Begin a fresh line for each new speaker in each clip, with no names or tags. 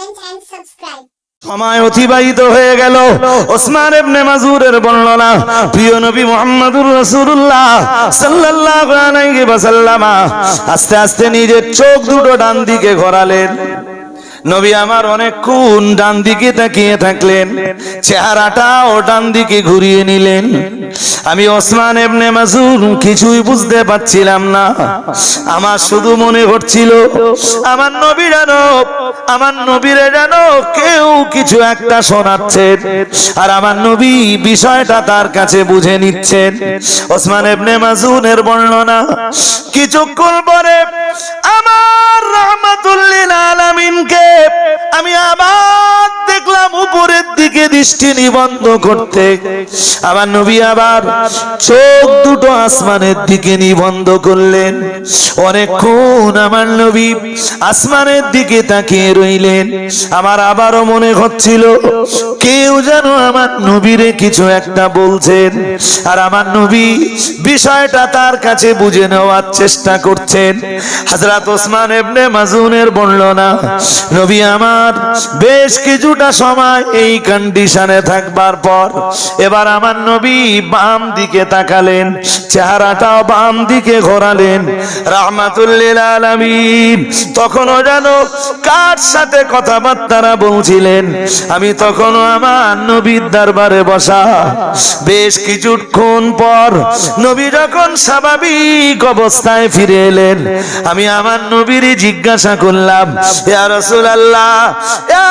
comment and subscribe.
সময় অতিবাহিত হয়ে গেল। ওসমান ইবনে মাজুরের বর্ণনা, প্রিয় নবী মুহাম্মদুর রাসূলুল্লাহ সাল্লাল্লাহু আলাইহি ওয়াসাল্লাম আস্তে আস্তে নিজের চোখ দুটো ডান দিকে ঘোরালেন। নবী আমার অনেকক্ষণ ডান দিকে তাকিয়ে থাকলেন, চেহারাটাও ডান দিকে ঘুরিয়ে নিলেন। আমি ওসমান ইবনে মাজুর কিছুই বুঝতে পারছিলাম না। আমার শুধু মনে হচ্ছিল আমার নবীরে যেন কেউ কিছু একটা শোনাচ্ছেন, আর আমার নবী বিষয়টা তার কাছে বুঝে নিচ্ছেন। ওসমান ইবনে মাজুনের বর্ণনা, কিছুক্ষণ পরে আমার রাহমাতুল লিল আলামিনকে আমি আবার দেখলাম উপরের দিকে দৃষ্টি নিবদ্ধ করতে। আমার নবী আবার চোখ দুটো আসমানের দিকে নিবদ্ধ করলেন। অনেকক্ষণ আমার নবী আসমানের দিকে তাকিয়ে রইলেন। আমার আবারও মনে হচ্ছিল কেউ যেন আমার নবীরে কিছু একটা বলছেন, আর আমার নবী বিষয়টা তার কাছে বুঝে নেওয়ার চেষ্টা করছেন। হযরত ওসমান ইবনে মাজুনের বর্ণনা, নবী আমার বেশ কিছুটা সময় এই কন্ডিশনে থাকবার পর এবার আমার নবী বাম দিকে তাকালেন, চেহারাটাও বাম দিকে ঘোরালেন। রাহমাতুল লিল আলামিন তখনও যেন কার সাথে কথাবার্তা বলছিলেন। আমি তখনও আমার নবীর দরবারে বসা। বেশ কিছুক্ষণ পর নবী যখন স্বাভাবিক অবস্থায় ফিরে এলেন, আমি আমার নবীর জিজ্ঞাসা করলাম, ইয়া রাসূলুল্লাহ, ইয়া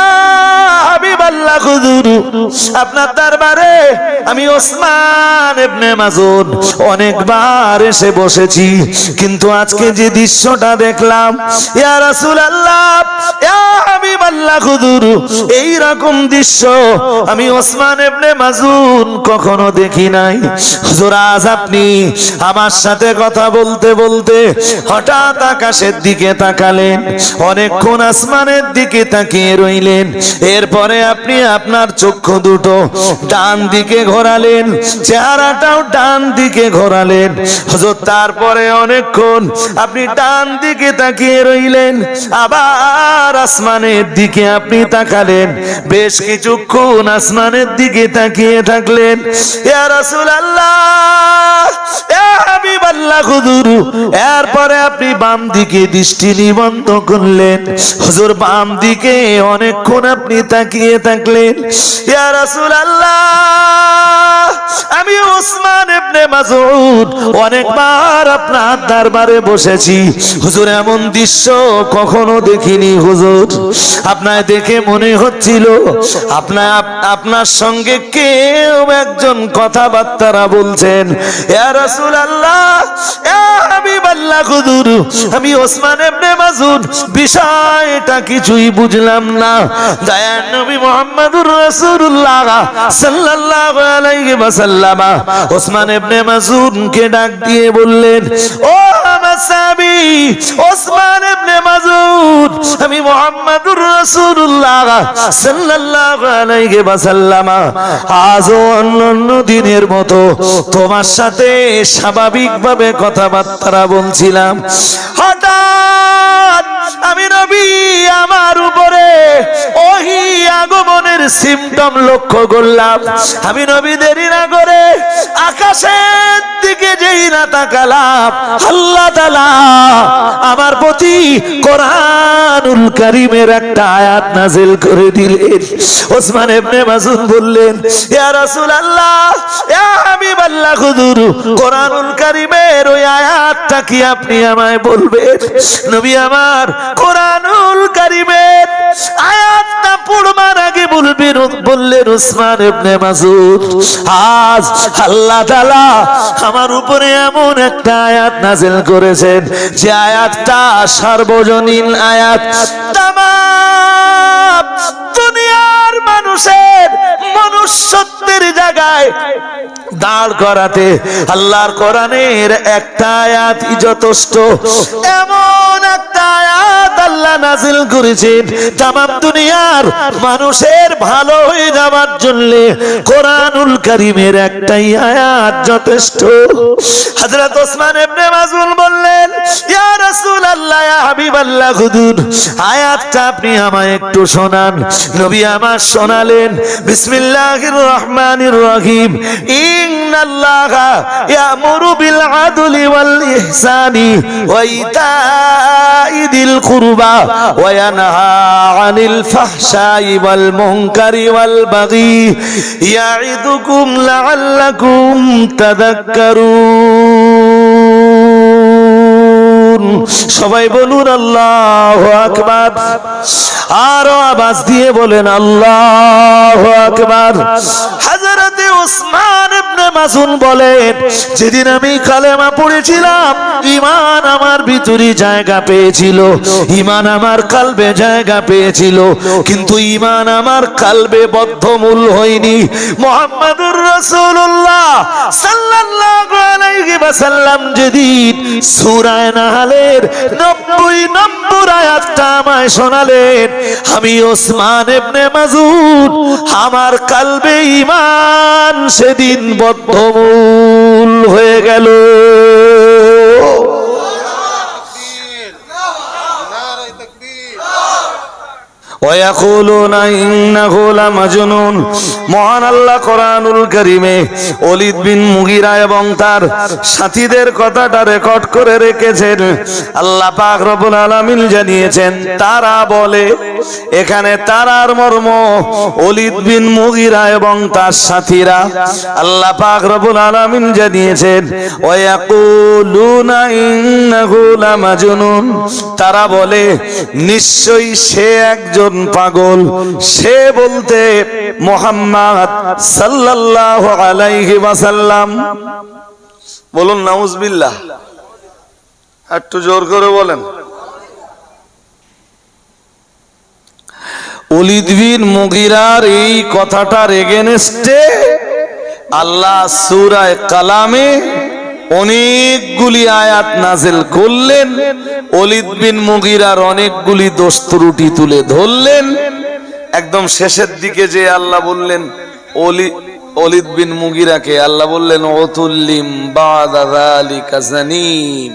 হাবিবাল্লাহ, হুজুর আপনার দরবারে আমি ওসমান ইবনে মাজুন অনেকবার এসে বসেছি, কিন্তু আজকে যে দৃশ্যটা দেখলাম, ইয়া রাসূলুল্লাহ, ইয়া হাবিবাল্লাহ, হুজুর এই রকম দৃশ্য আমি ওসমান ইবনে মাজুন কখনো দেখি নাই। হুজুর আজ আপনি আমার সাথে কথা বলতে বলতে হঠাৎ আকাশের দিকে তাকালেন, অনেকক্ষণ আসমানের দিকে তাকিয়ে রইলেন, এরপরে আপনি আপনার চক্ষু দুটো ডান দিকে ঘোরালেন, চেহারাটাও ডান দিকে ঘোরালেন। হুজুর তারপরে অনেকক্ষণ আপনি ডান দিকে তাকিয়ে রইলেন, আবার আসমানের দিকে আপনি তাকালেন, বেশ কিছুক্ষণ আসমানের দিকে তাকিয়ে থাকলেন। ইয়া রাসূলুল্লাহ, ইয়া হাবিবাল্লাহ, হুজুর এরপরে আপনি বাম দিকে দৃষ্টি নিবদ্ধ করলেন। হুজুর বাম দিকে অনেকক্ষণ আপনি তাকিয়ে থাকলেন। ইয়া রাসূলুল্লাহ, আমি ওসমান ইবনে মাজুন অনেকবার আপনার দরবারে বসেছি, হুজুর এমন দৃশ্য কখনো দেখিনি। হুজুর আপনায় দেখে মনে হচ্ছিল আপনার সঙ্গে কেউ একজন কথাবার্তা বলছেন। ইয়া রাসূলুল্লাহ, ইয়া হাবিবাল্লাহ, হুজুর আমি ওসমান ইবনে মাজুন বিষয়টা কিছুই বুঝলাম না। দয়ার নবী মুহাম্মদুর রাসূলুল্লাহ সাল্লাল্লাহু আলাইহি ওয়াসাল্লাম ওসমান ইবনে মাজুনকে ডাক দিয়ে বললেন, ও আমার সাহাবী ওসমান ইবনে মাজুন, আমি মুহাম্মদুর রাসূলুল্লাহ সাল্লাল্লাহু আলাইহি ওয়াসাল্লাম আজও অন্যান্য দিনের মতো তোমার সাথে স্বাভাবিকভাবে কথাবার্তা বলছিলাম। হঠাৎ আমি নবী আমার উপরে ওহী আগমনের সিম্পটম লক্ষ্য করলাম। আমি নবী দেরি না করে আকাশের দিকে যেই না তাকালাম, আল্লাহ তাআলা আমার প্রতি কোরআনুল কারীমের একটা আয়াত নাযিল করে দিলেন। ওসমান ইবনে মাজুন বললেন, ইয়া রাসূলুল্লাহ, ইয়া হাবিবাল্লাহ, হুজুর কোরআনুল কারীমের ওই আয়াতটা কি আপনি আমায় বলবেন? নবী আমার কোরআনুল কারীমের আয়াতটা পড়বার আগে বললেন, ওসমান ইবনে মাজুন আজ আল্লাহ তাআলা আমার উপরে এমন একটা আয়াত নাযিল করেছেন যে আয়াতটা সার্বজনীন আয়াত। তামাম দুনিয়ার মানুষের মনুষ্যত্বের জায়গায় দাঁড় করাতে আল্লাহর কোরআনের একটা আয়াতই যথেষ্ট। এমন একটা আয়াত আল্লাহ নাযিল করেছেন তামাম দুনিয়ার মানুষের ভালো হয়ে যাওয়ার জন্য কোরআনুল কারীমের একটাই আয়াত যথেষ্ট। হযরত ওসমান ইবনে মাযউন বললেন, ইয়া রাসূলুল্লাহ, ইয়া হাবিবাল্লাহ, হুজুর আয়াতটা আপনি আমায় একটু শোনান। নবী আমার শোনালেন, বিসমিল্লাহির রহমানির রহিম, ইন্নাল্লাহা ইয়ামুরু বিল আদলি ওয়াল ইহসানি ওয়া ইতাই দিল কুরবা ওয়া ইয়ানহা আনিল ফাহশাই ওয়াল মুনকারি ওয়াল বাগি ইয়াইদুকুম লাআল্লাকুম তাযাক্কারুন। সবাই বলুন আল্লাহু আকবার। আরো আওয়াজ দিয়ে বলেন আল্লাহু আকবার। হযরত ওসমান ইবনে মাযউন বলেন, যেদিন আমি কালেমা পড়েছিলাম ঈমান আমার ভিতরে জায়গা পেয়েছিল, ঈমান আমার কলবে জায়গা পেয়েছিল, কিন্তু ঈমান আমার কলবে বদ্ধমূল হয়নি। মুহাম্মাদুর রাসূলুল্লাহ সাল্লাল্লাহু আলাইহি ওয়াসাল্লাম যেদিন সূরা নাহলের 90 নম্বর আয়াতটা আমায় শোনালেন, আমি ওসমান ইবনে মাযউন আমার কলবে ঈমান সেদিন বদ্ধমূল হয়ে গেল। ويقولون إنه لمجنون। মহান আল্লাহ কোরআনুল কারীমে ওলীদ বিন মুগীরা এবং তার সাথীদের কথাটা রেকর্ড করে রেখেছেন। আল্লাহ পাক রব্বুল আলামিন জানিয়েছেন, তারা বলে, এখানে তারার মর্ম ওলীদ বিন মুগীরা এবং তার সাথীরা। আল্লাহ পাক রব্বুল আলামিন জানিয়েছেন, ওয়ায়াকুলুনা ইন্নাহু লামাজনুন, তারা বলে নিশ্চয়ই সে একজন পাগল। সে বলতে মুহাম্মদ সাল্লাল্লাহু আলাইহি ওয়াসাল্লাম। বলুন নাউজুবিল্লাহ, একটু জোর করে বলেন। ওলীদ বিন মুগীরার এই কথাটার এগেনস্টে আল্লাহ সূরা কালামে অনেকগুলি আয়াত নাযিল করলেন, ওলীদ বিন মুগীরার অনেকগুলি দোষ ত্রুটি তুলে ধরলেন। একদম শেষের দিকে যে আল্লাহ বললেন ওলীদ বিন মুগীরাকে, আল্লাহ বললেন উতুল্লিম বাদা যালিকা জানিম।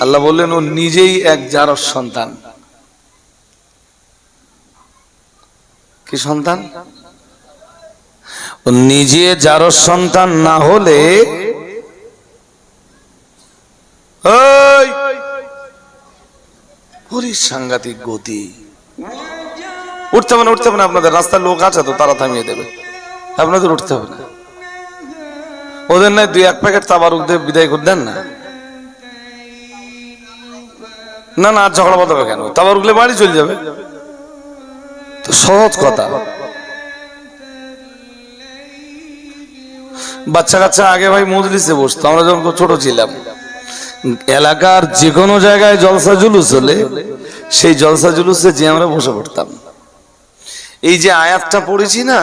আল্লাহ বললেন ও নিজেই এক জারজ সন্তান। কি সন্তান? ও নিজে জারজ সন্তান না হলে সাংঘাতিক গতি। উঠতে হবে না, উঠতে হবে না, আপনাদের রাস্তার লোক আছে তো, তারা থামিয়ে দেবে, আপনাদের উঠতে হবে না। ওদের নাই 2-1 প্যাকেট তাবারুক দিয়ে বিদায় করে দেন না। না না, আর ঝগড়া বাঁধাবে কেন? তাবারুকলে বাড়ি চলে যাবে তো, সহজ কথা। বাচ্চা কাচ্চা আগে ভাই মজলিসে বসতো, আমরা যখন ছোট ছিলাম, এলাকার যে কোনো জায়গায় জলসা জুলুস হলে সেই জলসা জুলুসে যে আমরা বসে পড়তাম। এই যে আয়াতটা পড়েছি না,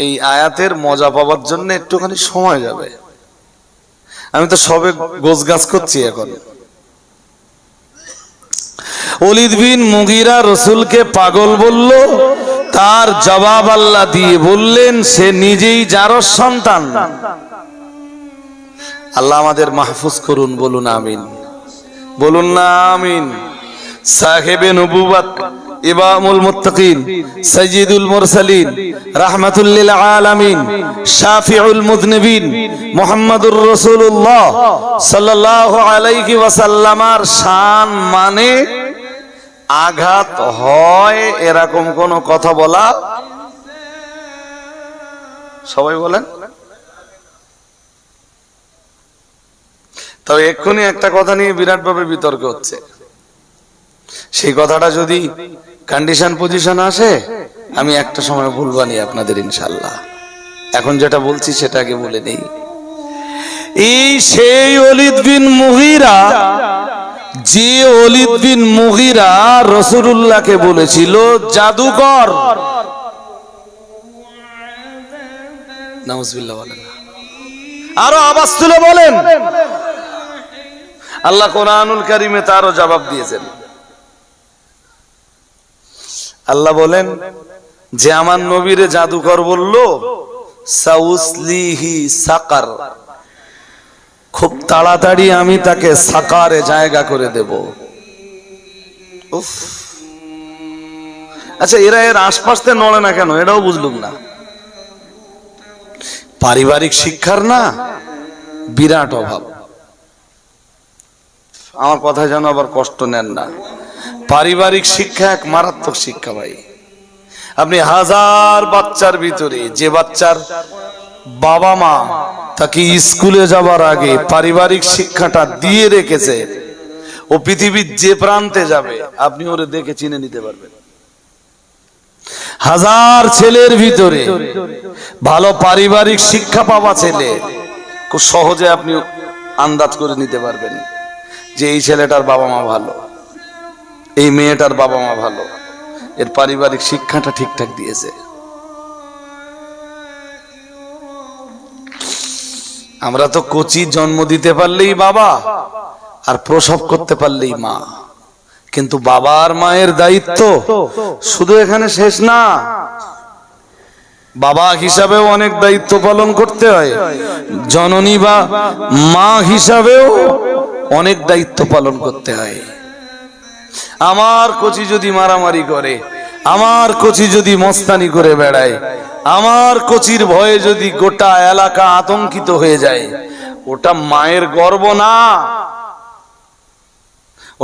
এই আয়াতের মজা পাওয়ার জন্য একটুখানি সময় যাবে। আমি তো সবে গোছগাছ করছি এখন। ওলীদ বিন মুগীরা রাসূলকে পাগল বলল, তার জবাব আল্লাহ দিয়ে বললেন সে নিজেই জারজ সন্তান। আল্লাহ আমাদের মাহফুজ করুন, বলুন আমিন, বলুন না আমিন। সাহেবে নবুওয়াত, ইমামুল মুত্তাকিন, সাইয়্যিদুল মুরসালিন, রাহমাতুল লিল আলামিন, শাফিউল মুযনিবিন, মুহাম্মাদুর রাসূলুল্লাহ সাল্লাল্লাহু আলাইহি ওয়াসাল্লামের শান মানে আঘাত হয় এরকম কোন কথা বলা? সবাই বলেন। তবে এক্ষুনি একটা কথা নিয়ে বিরাটভাবে বিতর্ক হচ্ছে। সেই কথাটা যদি কন্ডিশন পজিশন আসে, আমি একটা সময় বলবানি আপনাদের ইনশাআল্লাহ। এখন যেটা বলছি সেটা আগে বলে নেই। এই সেই ওলীদ বিন মুগীরা, যে ওলীদ বিন মুগীরা রাসূলুল্লাহকে বলেছিল জাদুকর। নাউজুবিল্লাহ বলেন, আরো আওয়াজ তুলে বলেন। আল্লাহ কোরআনুল কারীমে তারও জবাব দিয়েছেন। আল্লাহ বলেন যে আমার নবীরে জাদুকর বলল সাউসলিহি সাকার, খুব তাড়াতাড়ি আমি তাকে সাকারে জায়গা করে দেব। উফ, আচ্ছা এরা এর আশপাশ থেকে নড়ে না কেন, এটাও বুঝলুম না। পারিবারিক শিক্ষার না বিরাট অভাব। আমার কথা যেন আবার কষ্ট নেন না। পারিবারিক শিক্ষা এক মারাত্মক শিক্ষা ভাই। আপনি হাজার বাচ্চার ভিতরে যে বাচ্চার বাবা মা তাকে স্কুলে যাবার আগে পারিবারিক শিক্ষাটা দিয়ে রেখেছে, ও পৃথিবীর যে প্রান্তে যাবে আপনি ওরে দেখে চিনে নিতে পারবেন। হাজার ছেলের ভিতরে ভালো পারিবারিক শিক্ষা পাওয়া ছেলে খুব সহজে আপনি আন্দাজ করে নিতে পারবেন যে এই ছেলেটার বাবা মা ভালো, এই মেয়েটার বাবা মা ভালো, এর পারিবারিক শিক্ষাটা ঠিকঠাক দিয়েছে। আমরা তো কচি জন্ম দিতে পারলেই বাবা আর প্রসব করতে পারলেই মা, কিন্তু বাবা আর মায়ের দায়িত্ব শুধু এখানে শেষ না। বাবা হিসাবেও অনেক দায়িত্ব পালন করতে হয়, জননী বা মা হিসাবেও অনেক দায়িত্ব পালন করতে হয়। আমার কচি যদি মারামারি করে, আমার কচি যদি মস্তানি করে বেড়ায়, আমার কচির ভয়ে যদি গোটা এলাকা আতঙ্কিত হয়ে যায়, ওটা মায়ের গর্ব না,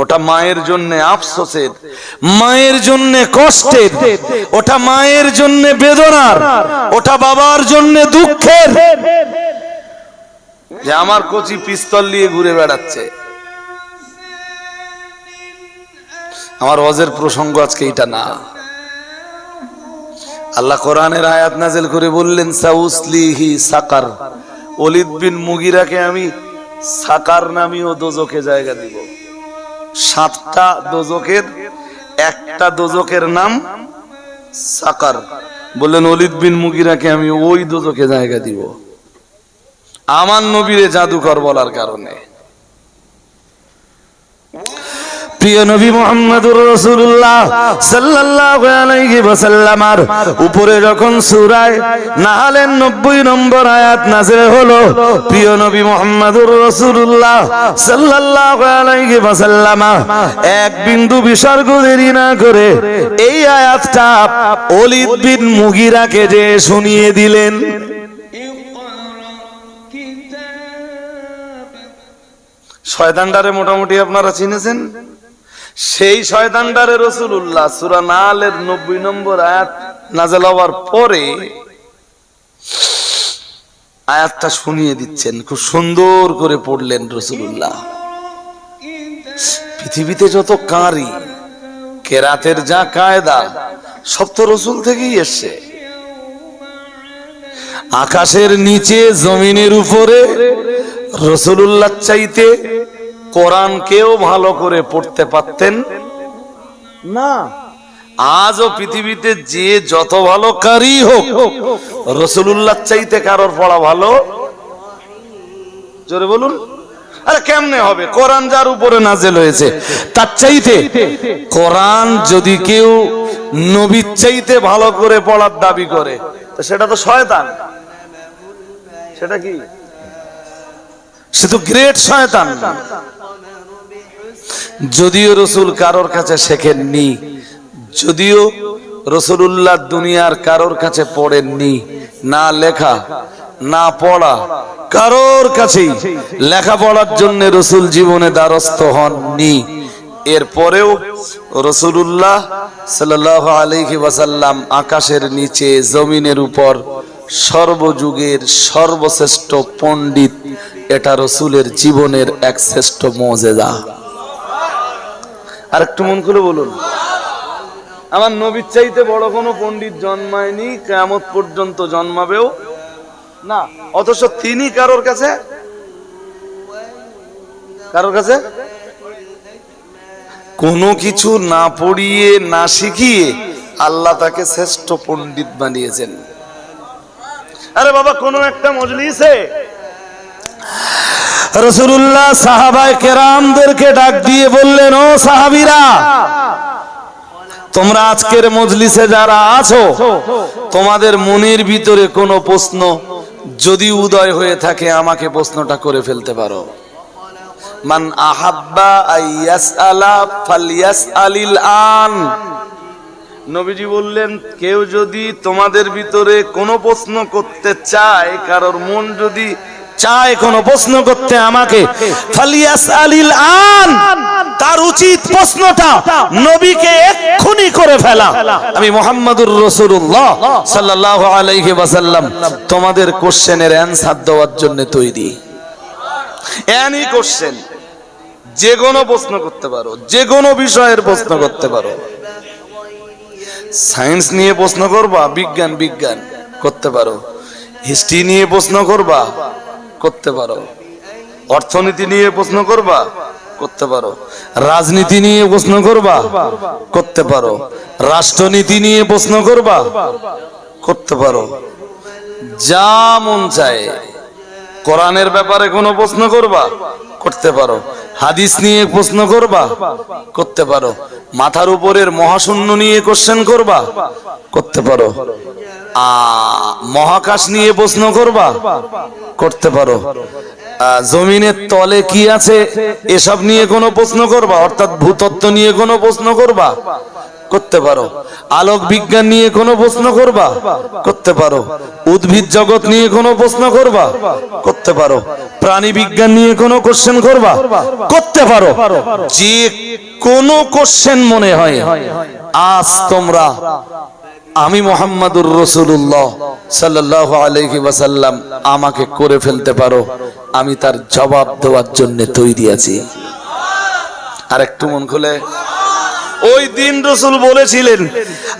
ওটা মায়ের জন্য আফসোসের, মায়ের জন্য কষ্টের, ওটা মায়ের জন্য বেদনার, ওটা বাবার জন্য দুঃখের যে আমার কচি পিস্তল নিয়ে ঘুরে বেড়াচ্ছে। আমার ওয়াজের প্রসঙ্গ আজকে এটা না। আল্লাহ কোরআনের আয়াত নাযিল করে বললেন সাউসলিহি সাকার, ওলীদ বিন মুগিরাকে আমি সাকার নামীয় দোজখে জায়গা দিব। 7টা দোজখের একটা দোজখের নাম সাকার। বললেন ওলীদ বিন মুগিরাকে আমি ওই দোজখে জায়গা দিব আমার নবীরে জাদুকর বলার কারণে। প্রিয় নবী মুহাম্মদুর রাসূলুল্লাহ সাল্লাল্লাহু আলাইহি ওয়াসাল্লামের উপরে যখন সূরা নাহলের 90 নম্বর আয়াত নাযিল হলো, প্রিয় নবী মুহাম্মদুর রাসূলুল্লাহ সাল্লাল্লাহু আলাইহি ওয়াসাল্লাম এক বিন্দু বিসর্গ দেরি না করে এই আয়াতটা ওলীদ বিন মুগিরাকে যে শুনিয়ে দিলেন। শয়তানটারে মোটামুটি আপনারা চিনেছেন। সেই শয়তানটারে রাসূলুল্লাহ সূরা নাহলের 90 নম্বর আয়াত নাযিল হওয়ার পরে আয়াতটা শুনিয়ে দিচ্ছেন, খুব সুন্দর করে পড়লেন রাসূলুল্লাহ। পৃথিবীতে যত কারি কেরাতের যা কায়দা সব তো রাসূল থেকেই এসেছে। আকাশের নিচে জমিনের উপরে রাসূলুল্লাহ চাইতে কোরআন কেউ ভালো করে পড়তে পারতেন না। আজও পৃথিবীতে যে যত ভালো কারি হোক রাসূলুল্লাহ চাইতে কারোর পড়া ভালো, জোরে বলুন। আরে কেমনে হবে? কোরআন যার উপরে নাযিল হয়েছে তার চাইতে কোরআন যদি কেউ নবীর চাইতে ভালো করে পড়ার দাবি করে তো সেটা তো শয়তান। সেটা কি? সে তো গ্রেট শয়তান। যদিও রাসূল কারোর কাছে শেখেননি, যদিও রাসূলুল্লাহ দুনিয়ার কারোর কাছে পড়েননি, না লেখা না পড়া কারোর কাছেই লেখাপড়ার জন্য রাসূল জীবনে দ্বারস্থ হননি, এরপরেও রাসূলুল্লাহ সাল্লাল্লাহু আলাইহি ওয়াসাল্লাম আকাশের নিচে জমিনের উপর সর্বযুগের সর্বশ্রেষ্ঠ পণ্ডিত, এটা রাসূলের জীবনের এক শ্রেষ্ঠ মুজিজা। আর একটু মন খুলে বলুন, আমার নবীর চাইতে বড় কোনো পণ্ডিত জন্মায়নি, কিয়ামত পর্যন্ত জন্মাবেও না। অথচ তিনি কারোর কাছে কোনো কিছু না পড়িয়ে না শিখিয়ে আল্লাহ তাকে শ্রেষ্ঠ পণ্ডিত বানিয়েছেন। আরে বাবা, কোন একটা মজলিসে রাসূলুল্লাহ সাহাবায়ে কেরামদেরকে ডাক দিয়ে বললেন, ও সাহাবীরা, তোমরা আজকের মজলিসে যারা আছো, তোমাদের মনের ভিতরে কোনো প্রশ্ন যদি উদয় হয়ে থাকে আমাকে প্রশ্নটা করে ফেলতে পারো। মান আহাব্বা আইয়াসআলা ফালইয়াসআলিল আন। নবীজি বললেন, কেউ যদি তোমাদের ভিতরে কোনো প্রশ্ন করতে চায়, কারোর মন যদি চায় কোনো প্রশ্ন করতে আমাকে, ফালইয়াসআলিল আন, তার উচিত প্রশ্নটা নবীকে এক্ষুনি করে ফেলা। আমি মুহাম্মদুর রাসূলুল্লাহ সাল্লাল্লাহু আলাইহি ওয়াসাল্লাম তোমাদের কোশ্চেনের অ্যানসার দেওয়ার জন্য তৈরি। এনি কোশ্চেন, যে কোনো প্রশ্ন করতে পারো, যে কোনো বিষয়ের প্রশ্ন করতে পারো। সায়েন্স নিয়ে প্রশ্ন করবা, বিজ্ঞান বিজ্ঞান করতে পারো। হিস্ট্রি নিয়ে প্রশ্ন করবা, করতে পারো। অর্থনীতি নিয়ে প্রশ্ন করবা, করতে পারো। রাজনীতি নিয়ে প্রশ্ন করবা, করতে পারো। রাষ্ট্রনীতি নিয়ে প্রশ্ন করবা, করতে পারো। যা মন চায়। কোরআনের ব্যাপারে কোনো প্রশ্ন করবা, করতে পারো। হাদিস নিয়ে প্রশ্ন করবা, করতে পারো। মাথার উপরের মহাশূন্য নিয়ে কোশ্চেন করবা, করতে পারো। মহাকাশ নিয়ে প্রশ্ন করবা, করতে পারো। জমিনের তলে কি আছে এসব নিয়ে কোনো প্রশ্ন করবা, অর্থাৎ ভূতত্ত্ব নিয়ে কোনো প্রশ্ন করবা, করতে পারো। আলোক বিজ্ঞান নিয়ে কোনো প্রশ্ন করবা, করতে পারো। উদ্ভিদ জগৎ নিয়ে কোনো প্রশ্ন করবা, করতে পারো। প্রাণী বিজ্ঞান নিয়ে কোনো কোশ্চেন করবা, করতে পারো। যে কোনো কোশ্চেন মনে হয় আজ তোমরা আমি মুহাম্মদুর রাসূলুল্লাহ সাল্লাল্লাহু আলাইহি ওয়াসাল্লাম আমাকে করে ফেলতে পারো, আমি তার জবাব দেওয়ার জন্য তৈরি আছি। আর একটু মন খুলে, ওই দিন রাসূল বলেছিলেন,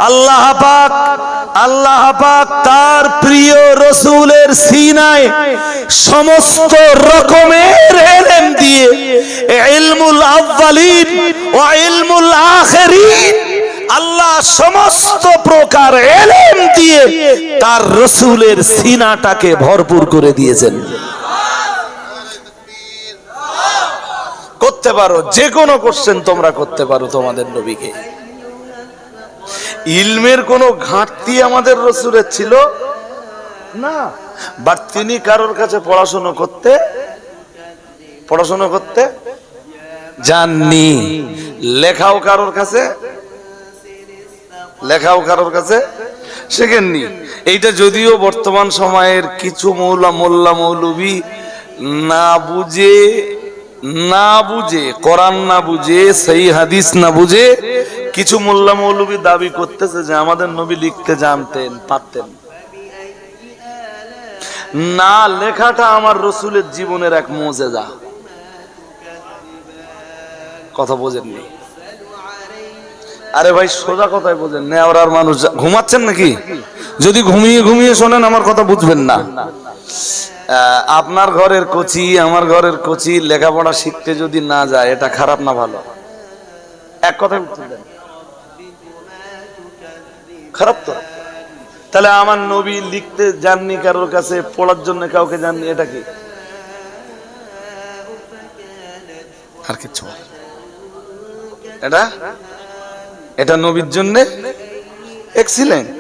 আল্লাহ পাক তার প্রিয় রাসূলের সিনায় সমস্ত রকমের ইলম দিয়ে, ইলমুল আউয়ালিন ওয়া ইলমুল আখিরিন, আল্লাহ সমস্ত প্রকার ইলম দিয়ে তার রাসূলের সিনাটাকে ভরপুর করে দিয়েছেন। করতে পারো, যে কোনো কোশ্চেন তোমরা করতে পারো তোমাদের নবীকে। ইলমের কোনো ঘাটতি আমাদের রাসূলের ছিল না, বাট তিনি কারোর কাছে পড়াশোনা করতে যাননি। লেখাও কারোর কাছে শেখেননি। এইটা যদিও বর্তমান সময়ের কিছু মোল্লা মৌলবী না বুঝে কোরআন না বুঝে সহি হাদিস না বুঝে কিছু মোল্লা মৌলবী দাবি করতেছে যে আমাদের নবী লিখতে জানতেন, পারতেন না। লেখাটা আমার রাসূলের জীবনের এক মুজিজা। কথা বোঝেননি? আরে ভাই, সোজা কথাই বোঝেন। নেওয়ার মানুষ ঘুমাচ্ছেন নাকি? যদি ঘুমিয়ে শোনেন আমার কথা বুঝবেন না। আপনার ঘরের কোচি, আমার ঘরের কোচি লেখাপড়া শিখতে যদি না যায়, এটা খারাপ না ভালো? এক কথায় উত্তর দেন। খারাপ তো। তাহলে আমার নবী লিখতে যাননি কারোর কাছে, পড়ার জন্য কাউকে যাননি, এটা কি? আর কিছু এটা নবীর জন্য এক্সিলেন্ট।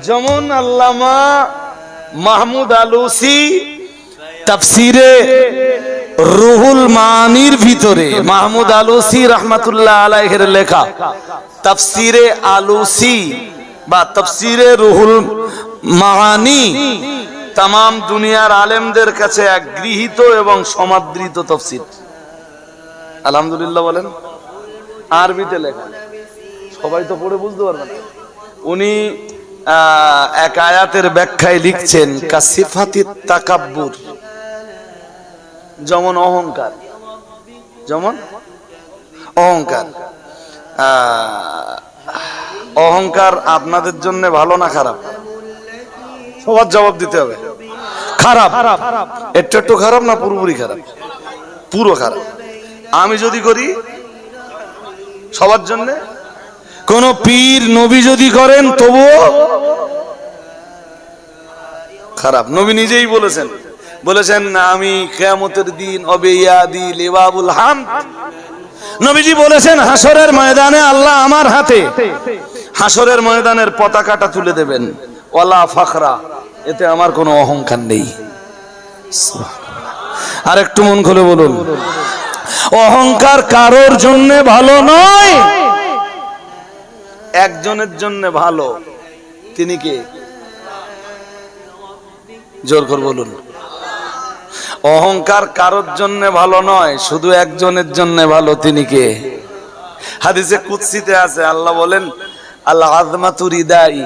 যেমন আল্লামা মাহমুদ আলুসি তাফসিরে রুহুল মানির ভিতরে, মাহমুদ আলুসি রাহমাতুল্লাহ আলাইহির লেখা তাফসিরে আলুসি বা তাফসিরে রুহুল মানি তামাম দুনিয়ার আলেমদের কাছে এক গৃহীত এবং সমাদৃত তাফসির। আলহামদুলিল্লাহ বলেন। আরবিতে লেখা, সবাই তো পড়ে বুঝতে পারবে না। উনি এক আয়াতের ব্যাখ্যায় লিখছেন, কাসিফাতিত তাকাব্বুর, যেমন অহংকার আপনাদের জন্য ভালো না খারাপ? সবার জবাব দিতে হবে। খারাপ। একটু খারাপ না পুরোপুরি খারাপ? পুরো খারাপ। আমি যদি করি সবার জন্য কোন পীর নবী যদি করেন তবুও খারাপ। নবী নিজেই বলেছেন আমি কিয়ামতের দিন অবে ইয়াদি লিওয়াবুল হামদ। নবীজি বলেছেন হাসরের ময়দানে আল্লাহ আমার হাতে হাসরের ময়দানের পতাকাটা তুলে দেবেন, ওয়ালা ফাখরা, এতে আমার কোনো অহংকার নেই। আর একটু মন খুলে বলুন, অহংকার কারোর জন্য ভালো নয়, একজনের জন্য ভালো। তিনি কে? জোর করে বলুন। অহংকার কারোর জন্য ভালো নয়, শুধু একজনের জন্য ভালো। তিনি কে? হাদিসে কুদসিতে আছে, আল্লাহ বলেন আল আযমাতু রিদাই,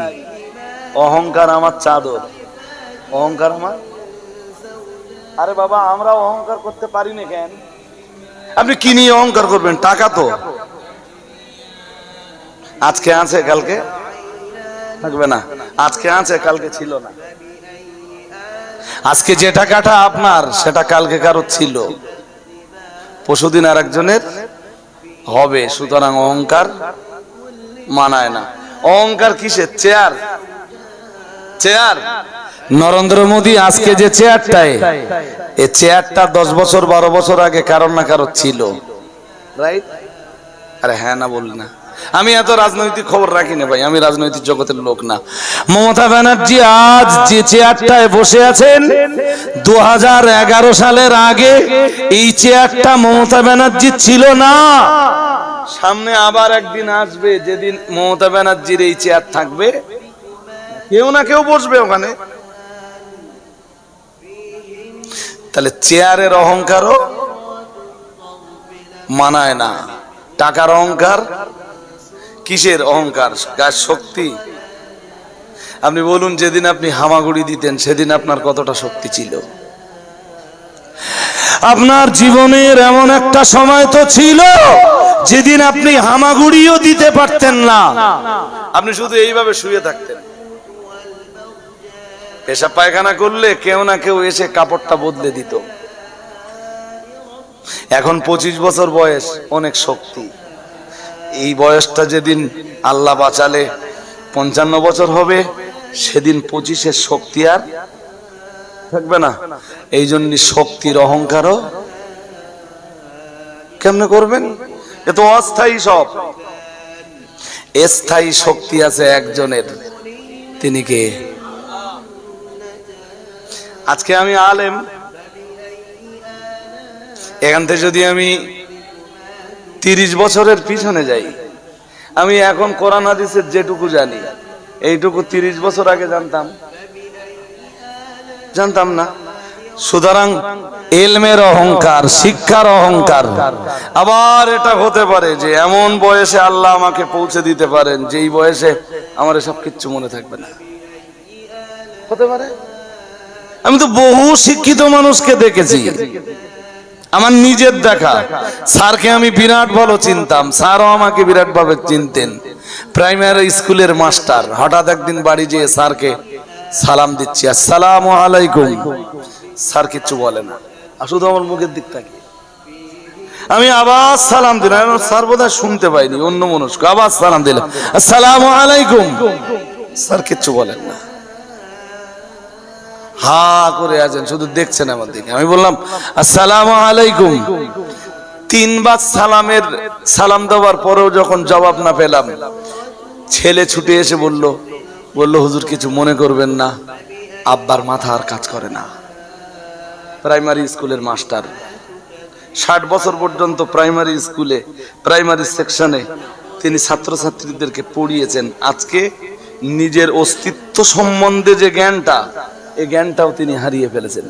অহংকার আমার চাদর। অহংকার আমার। আরে বাবা, আমরা অহংকার করতে পারি না কেন? আপনি কি নিয়ে অহংকার করবেন? টাকা তো আজকে আছে কালকে থাকবে না, আজকে আছে কালকে ছিল না। আজকে যে টাকাটা আপনার সেটা কালকে কারো ছিল, পরশুদিন আর একজনের হবে। সুতরাং অহংকার মানায় না। অহংকার কিসের? চেয়ার। নরেন্দ্র মোদী আজকে যে চেয়ারটায়, এই চেয়ারটা 10 বছর 12 বছর আগে কারণ না কারো ছিল, রাইট? আরে হ্যাঁ না বলি না। আমি এত রাজনৈতিক খবর রাখি না ভাই, আমি রাজনৈতিক জগতের লোক না। মমতা ব্যানার্জি আজ যে চেয়ারটায় বসে আছেন, 2011 সালের আগে এই চেয়ারটা মমতা ব্যানার্জি ছিল না। সামনে আবার একদিন আসবে যেদিন মমতা ব্যানার্জির এই চেয়ার থাকবে, কেউ না কেউ বসবে ওখানে। তাহলে চেয়ারের অহংকারও মানায় না। টাকার অহংকার কিসের অহংকার? কার শক্তি? আপনি বলুন, যেদিন আপনি হামাগুড়ি দিতেন সেদিন আপনার কতটা শক্তি ছিল? আপনার জীবনের এমন একটা সময় তো ছিল যেদিন আপনি হামাগুড়িও দিতে পারতেন না, আপনি শুধু এইভাবে শুয়ে থাকতেন। পেশাব পায়খানা করলে কেউ না কেউ এসে কাপড়টা বদলে দিত। এখন 25 বছর বয়স, অনেক শক্তি। এই বয়সটা যেদিন আল্লাহ বাঁচালে 55 বছর হবে, সেদিন 25-এর শক্তি আর থাকবে না। এই জন্য শক্তির অহংকারও কেমনে করবেন? এ তো অস্থায়ী। সব স্থায়ী শক্তি আছে একজনের। তিনি কে? আজকে আমি আলেম, এখান থেকে যদি আমি 30 বছরের পিছনে যাই, আমি এখন কোরআন হাদিসের যেটুকু জানি, এইটুকু 30 বছর আগে জানতাম না। সুতরাং ইলমের অহংকার, শিক্ষার অহংকার। আবার এটা হতে পারে যে এমন বয়সে আল্লাহ আমাকে পৌঁছে দিতে পারেন যেই বয়সে আমার সব কিচ্ছু মনে থাকবে না। হতে পারে। আমি তো বহু শিক্ষিত মানুষকে দেখেছি, আমার নিজের দেখা। স্যারকে আমি বিরাট ভালো চিনতাম, স্যারও আমাকে বিরাট ভাবে চিনতেন। প্রাইমারি স্কুলের মাস্টার, হঠাৎ একদিন বাড়ি যেয়ে স্যারকে সালাম দিচ্ছি, আসসালামু আলাইকুম। স্যার কিচ্ছু বলে না, শুধু আমার মুখের দিক থাকে। আমি আবার সালাম দিলাম, স্যার বোধহয় শুনতে পাইনি, অন্য মনস্ক। আবার সালাম দিলাম, আসসালামু আলাইকুম। স্যার কিচ্ছু বলেন না, হা করে আছেন, শুধু দেখছেন আমার দিকে। আমি বললাম আসসালামু আলাইকুম। 3 বার সালাম দেওয়ার পরেও যখন জবাব না পেলাম, ছেলে ছুটে এসে বলল হুজুর কিছু মনে করবেন না, আব্বার মাথা আর কাজ করে না। প্রাইমারি স্কুলের মাস্টার, 60 বছর পর্যন্ত প্রাইমারি স্কুলে, প্রাইমারি সেকশনে তিনি ছাত্রছাত্রীদেরকে পড়িয়েছেন। আজকে নিজের অস্তিত্ব সম্বন্ধে যে জ্ঞানটা, এই জ্ঞানটাও তিনি হারিয়ে ফেলেছেন।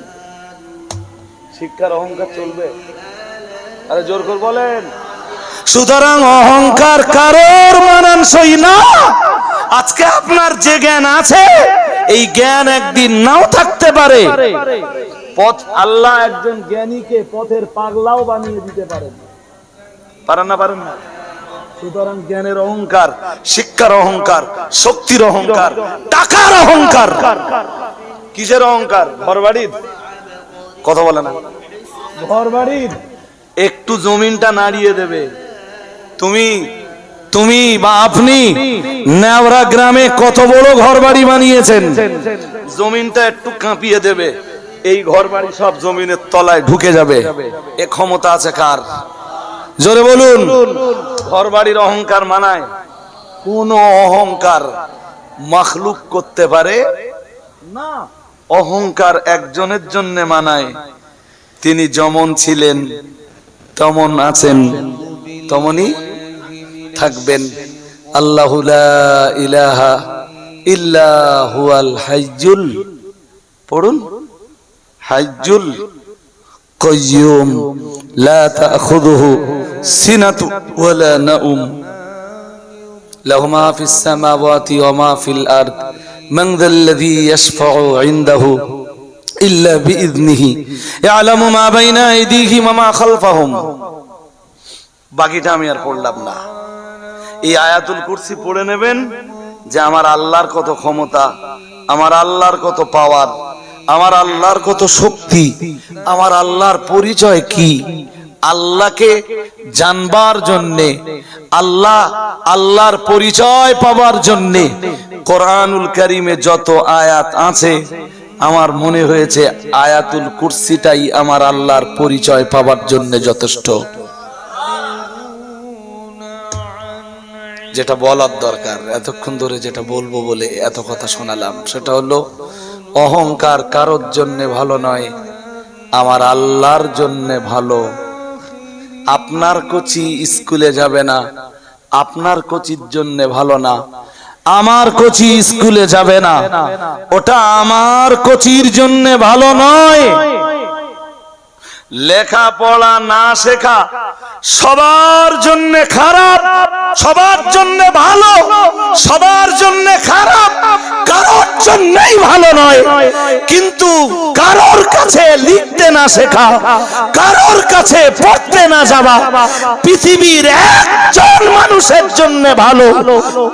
শিক্ষার অহংকার চলবে? আরে জোর করে বলেন। সুতরাং অহংকার কারোর মানানসই না। আজকে আপনার যে জ্ঞান আছে, এই জ্ঞান একদিন নাও থাকতে পারে। পথ আল্লাহ একজন জ্ঞানীকে পথের পাগলাও বানিয়ে দিতে পারেন। পারেন না? সুতরাং জ্ঞানের অহংকার, শিক্ষার অহংকার, শক্তির অহংকার, টাকার অহংকার। কিসের অহংকার? ঘর বাড়ির কথা বলে না। ঘর বাড়ির একটু জমিনটা নাড়িয়ে দেবে, তুমি তুমি বা আপনি নেওরা গ্রামে কত বড় ঘর বাড়ি বানিয়েছেন, জমিনটা একটু কাঁপিয়ে দেবে, এই ঘর বাড়ি সব জমিনের তলায় ঢুকে যাবে। এ ক্ষমতা আছে কার? জোরে বলুন। ঘর বাড়ির অহংকার মানায়? কোন অহংকার মাখলুক করতে পারে না। অহংকার একজনের জন্য মানায়, তিনি যেমন ছিলেন তেমন আছেন, তেমনই থাকবেন। আল্লাহু লা ইলাহা ইল্লা হুয়াল হাইয়ুল, পড়ুন, হাইয়ুল কাইয়্যুম লা তাখুযুহু সিনাতু ওয়ালা নাউম লাহু মা ফিস সামাওয়াতি ওয়া মা ফিল আরদ মান যাল্লাযী ইয়াশফাউ ইনদাহু ইল্লা বিইذনিহি ইয়ালামু মা বাইনা আইদিহিম ওয়া মা খালফাহুম। বাকিটা আমি আর পড়লাম না। এই আয়াতুল কুরসি পড়ে নেবেন যে আমার আল্লাহর কত ক্ষমতা, আমার আল্লাহর কত পাওয়ার, আমার আল্লাহর কত শক্তি, আমার আল্লাহর পরিচয় কি। আল্লাহকে জানবার জন্যে, আল্লাহর পরিচয় পাবার জন্যে কোরআনুল কারীমে যত আয়াত আছে, আমার মনে হয়েছে আয়াতুল কুরসিটাই আমার আল্লাহর পরিচয় পাবার জন্য যথেষ্ট। যেটা বলার দরকার, এতক্ষণ ধরে যেটা বলবো বলে এত কথা শোনালাম, সেটা হলো অহংকার কারোর জন্য ভালো নয়, আমার আল্লাহর জন্য ভালো। আপনার কোচি স্কুলে যাবে না, আপনার কোচির জন্য ভালো না। আমার কোচি স্কুলে যাবে না, ওটা আমার কোচির জন্য ভালো নয়। লেখাপড়া না শেখা সবার জন্য খারাপ, সবার জন্য ভালো, সবার জন্য খারাপ, কারোর জন্যই ভালো নয়। কিন্তু কারোর কাছে লিখতে না শেখা, কারোর কাছে পড়তে না যাওয়া পৃথিবীর একজন মানুষের জন্য ভালো,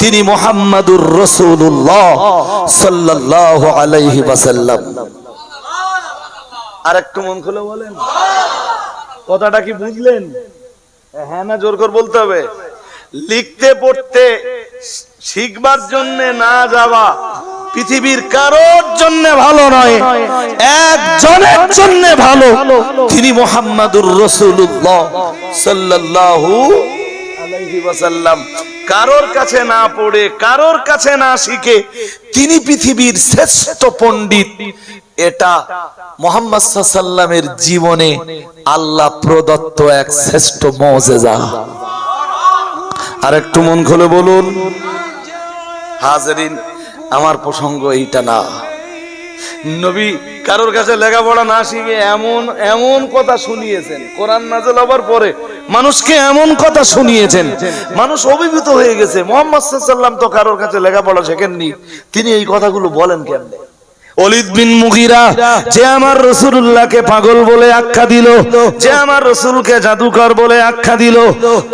তিনি মুহাম্মাদুর রাসূলুল্লাহ সাল্লাল্লাহু আলাইহি ওয়াসাল্লাম। আর একটু মন খুলে বলেন, কথাটা কি বুঝলেন? হ্যাঁ না জোর করে বলতে হবে। লিখতে পড়তে শিখবার জন্য না যাওয়া পৃথিবীর কারোর জন্য ভালো নয়, একজনের জন্য ভালো, তিনি মুহাম্মাদুর রাসূলুল্লাহ সাল্লাল্লাহু আলাইহি ওয়াসাল্লাম। কারোর কাছে না পড়ে, কারোর কাছে না শিখে তিনি পৃথিবীর শ্রেষ্ঠ পণ্ডিত। এটা মুহাম্মদ সাল্লাল্লাহু আলাইহি ওয়াসাল্লামের জীবনে আল্লাহ প্রদত্ত এক শ্রেষ্ঠ মুজিজা। আর একটু মন খুলে বলুন। হাজেরিন, আমার প্রসঙ্গ এইটা না। নবী কারোর কাছে লেখাপড়া না শিখে এমন এমন কথা শুনিয়েছেন, কোরআন নাযিল হবার পরে মানুষকে এমন কথা শুনিয়েছেন, মানুষ অভিভূত হয়ে গেছে। মুহাম্মদ সাল্লাল্লাহু আলাইহি ওয়াসাল্লাম তো কারোর কাছে লেখাপড়া শেখেননি, তিনি এই কথাগুলো বলেন কেমনে? ওলীদ বিন মুগীরা, যে আমার রাসূলুল্লাহকে পাগল বলে আখ্যা দিল, যে আমার রাসূলকে জাদুকর বলে আখ্যা দিল,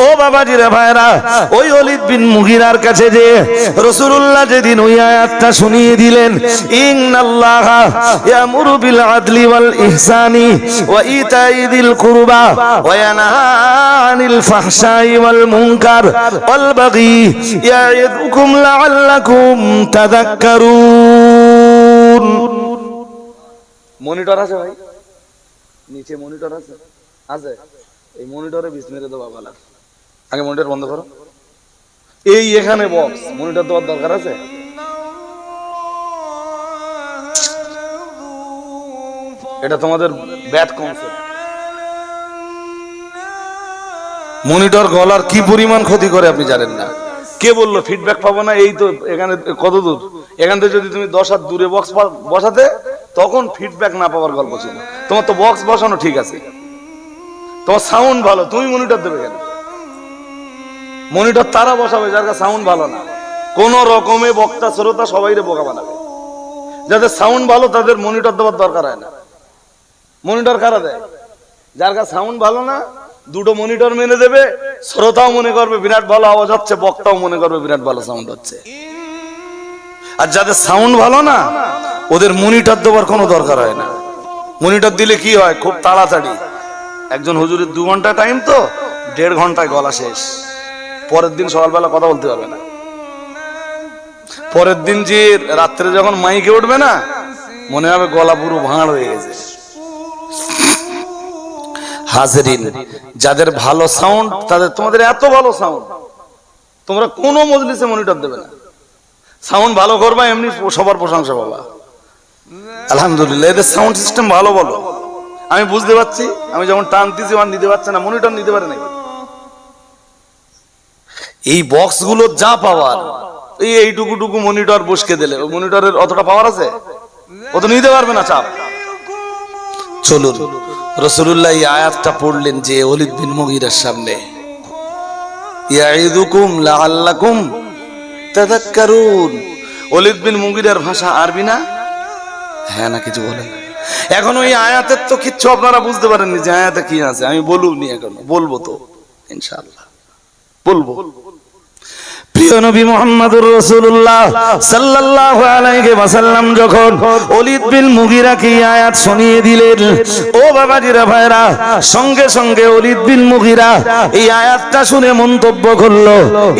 ও বাবাজিরা ভাইরা, ওই ওলীদ বিন মুগীরার কাছে যে রাসূলুল্লাহ যেদিন ওই আয়াতটা শুনিয়ে দিলেন, ইন্নাল্লাহা ইয়ামুরু বিল আদলি ওয়াল ইহসানি ওয়া ইতাই যিল কুরবা ওয়া ইয়ানহা আনিল ফাহশাই ওয়াল মুনকার ওয়াল বাগি ইয়াইদুকুম লাআল্লাকুম তাযাক্কারুন। মনিটর আছে ভাই? নিচে মনিটর আছে? আছে? এই মনিটরে বিষ মেরে দেবো বাবা। আগে মনিটর বন্ধ করো। এই এখানে বক্স, মনিটর দেওয়ার দরকার আছে? এটা তোমাদের ব্যাড কনসেপ্ট। মনিটর গলার কি পরিমাণ ক্ষতি করে আপনি জানেন না। কে বললো ফিডব্যাক পাবো না? এই তো এখানে কত দূর, এখান থেকে যদি তুমি 10 হাত দূরে বক্স বসাতে তখন ফিডব্যাক না পাওয়ার গল্প ছিল। তোমার তো বক্স বসানো ঠিক আছে, তোমার সাউন্ড ভালো, তুমি মনিটর দেবে কেন? মনিটর তারা বসাবে যার কাছে সাউন্ড ভালো না। কোন রকমে বক্তা শ্রোতা সবাইরে বোকা বানাবে। যাদের সাউন্ড ভালো তাদের মনিটর দেওয়ার দরকার হয় না। মনিটর কারা দেয়? যার কাছে সাউন্ড ভালো না, দুটো মনিটর মেনে দেবে, শ্রোতাও মনে করবে বিরাট ভালো আওয়াজ হচ্ছে, বক্তাও মনে করবে বিরাট ভালো সাউন্ড হচ্ছে। আর যাদের সাউন্ড ভালো না, ওদের মনিটর দেওয়ার কোনো দরকার হয় না। মনিটর দিলে কি হয়, খুব তাড়াতাড়ি। একজন হুজুরের 2 ঘন্টা টাইম, তো 1.5 ঘন্টায় গলা শেষ।
পরের দিন সকালবেলা কথা বলতে পারবে না। পরের দিন যে রাত্রে যখন মাইকে উঠবে না, মনে হবে গলা পুরো ভাঁড় হয়ে গেছে। হাজরিন, যাদের ভালো সাউন্ড, তাদের, তোমাদের এত ভালো সাউন্ড, তোমরা কোনো মজলিসে মনিটর দেবে না। সাউন্ড ভালো করবা, এমনি সবার প্রশংসা পাবা। আলহামদুলিল্লাহ, এদের সাউন্ড সিস্টেম ভালো বলো। আমি বুঝতে পারছি, আমি যখন টানতেছি আমার নিতে পারছে না, মনিটর নিতে পারে নাই। এই বক্স গুলো যা পাওয়ার, এইটুকু মনিটর বসকে দিলে, ওই মনিটরের অতটা পাওয়ার আছে, ও তো নিতে পারবে না চাপ। চলুন, রাসূলুল্লাহ এই আয়াতটা পড়লেন যে ওলীদ বিন মুগীরার সামনে, ইয়াইদুকুম লাআল্লাকুম তাযাক্কারুন। ওলীদ বিন মুগীরার ভাষা আরবি না? হ্যাঁ না কিছু বলেন? এখন ওই আয়াতের তো কিচ্ছু আপনারা বুঝতে পারেননি যে আয়াতে কি আছে। আমি বলুনি, এখন বলবো তো ইনশাআল্লাহ, বলবো। প্রিয় নবী মুহাম্মদুর রাসূলুল্লাহ সাল্লাল্লাহু আলাইহি ওয়াসাল্লাম যখন ওলীদ বিন মুগীরাকে আয়াত শুনিয়ে দিলেন, ও বাবাজিরা ভাইরা, সঙ্গে সঙ্গে ওলীদ বিন মুগীরা এই আয়াতটা শুনে মন্তব্য করলো,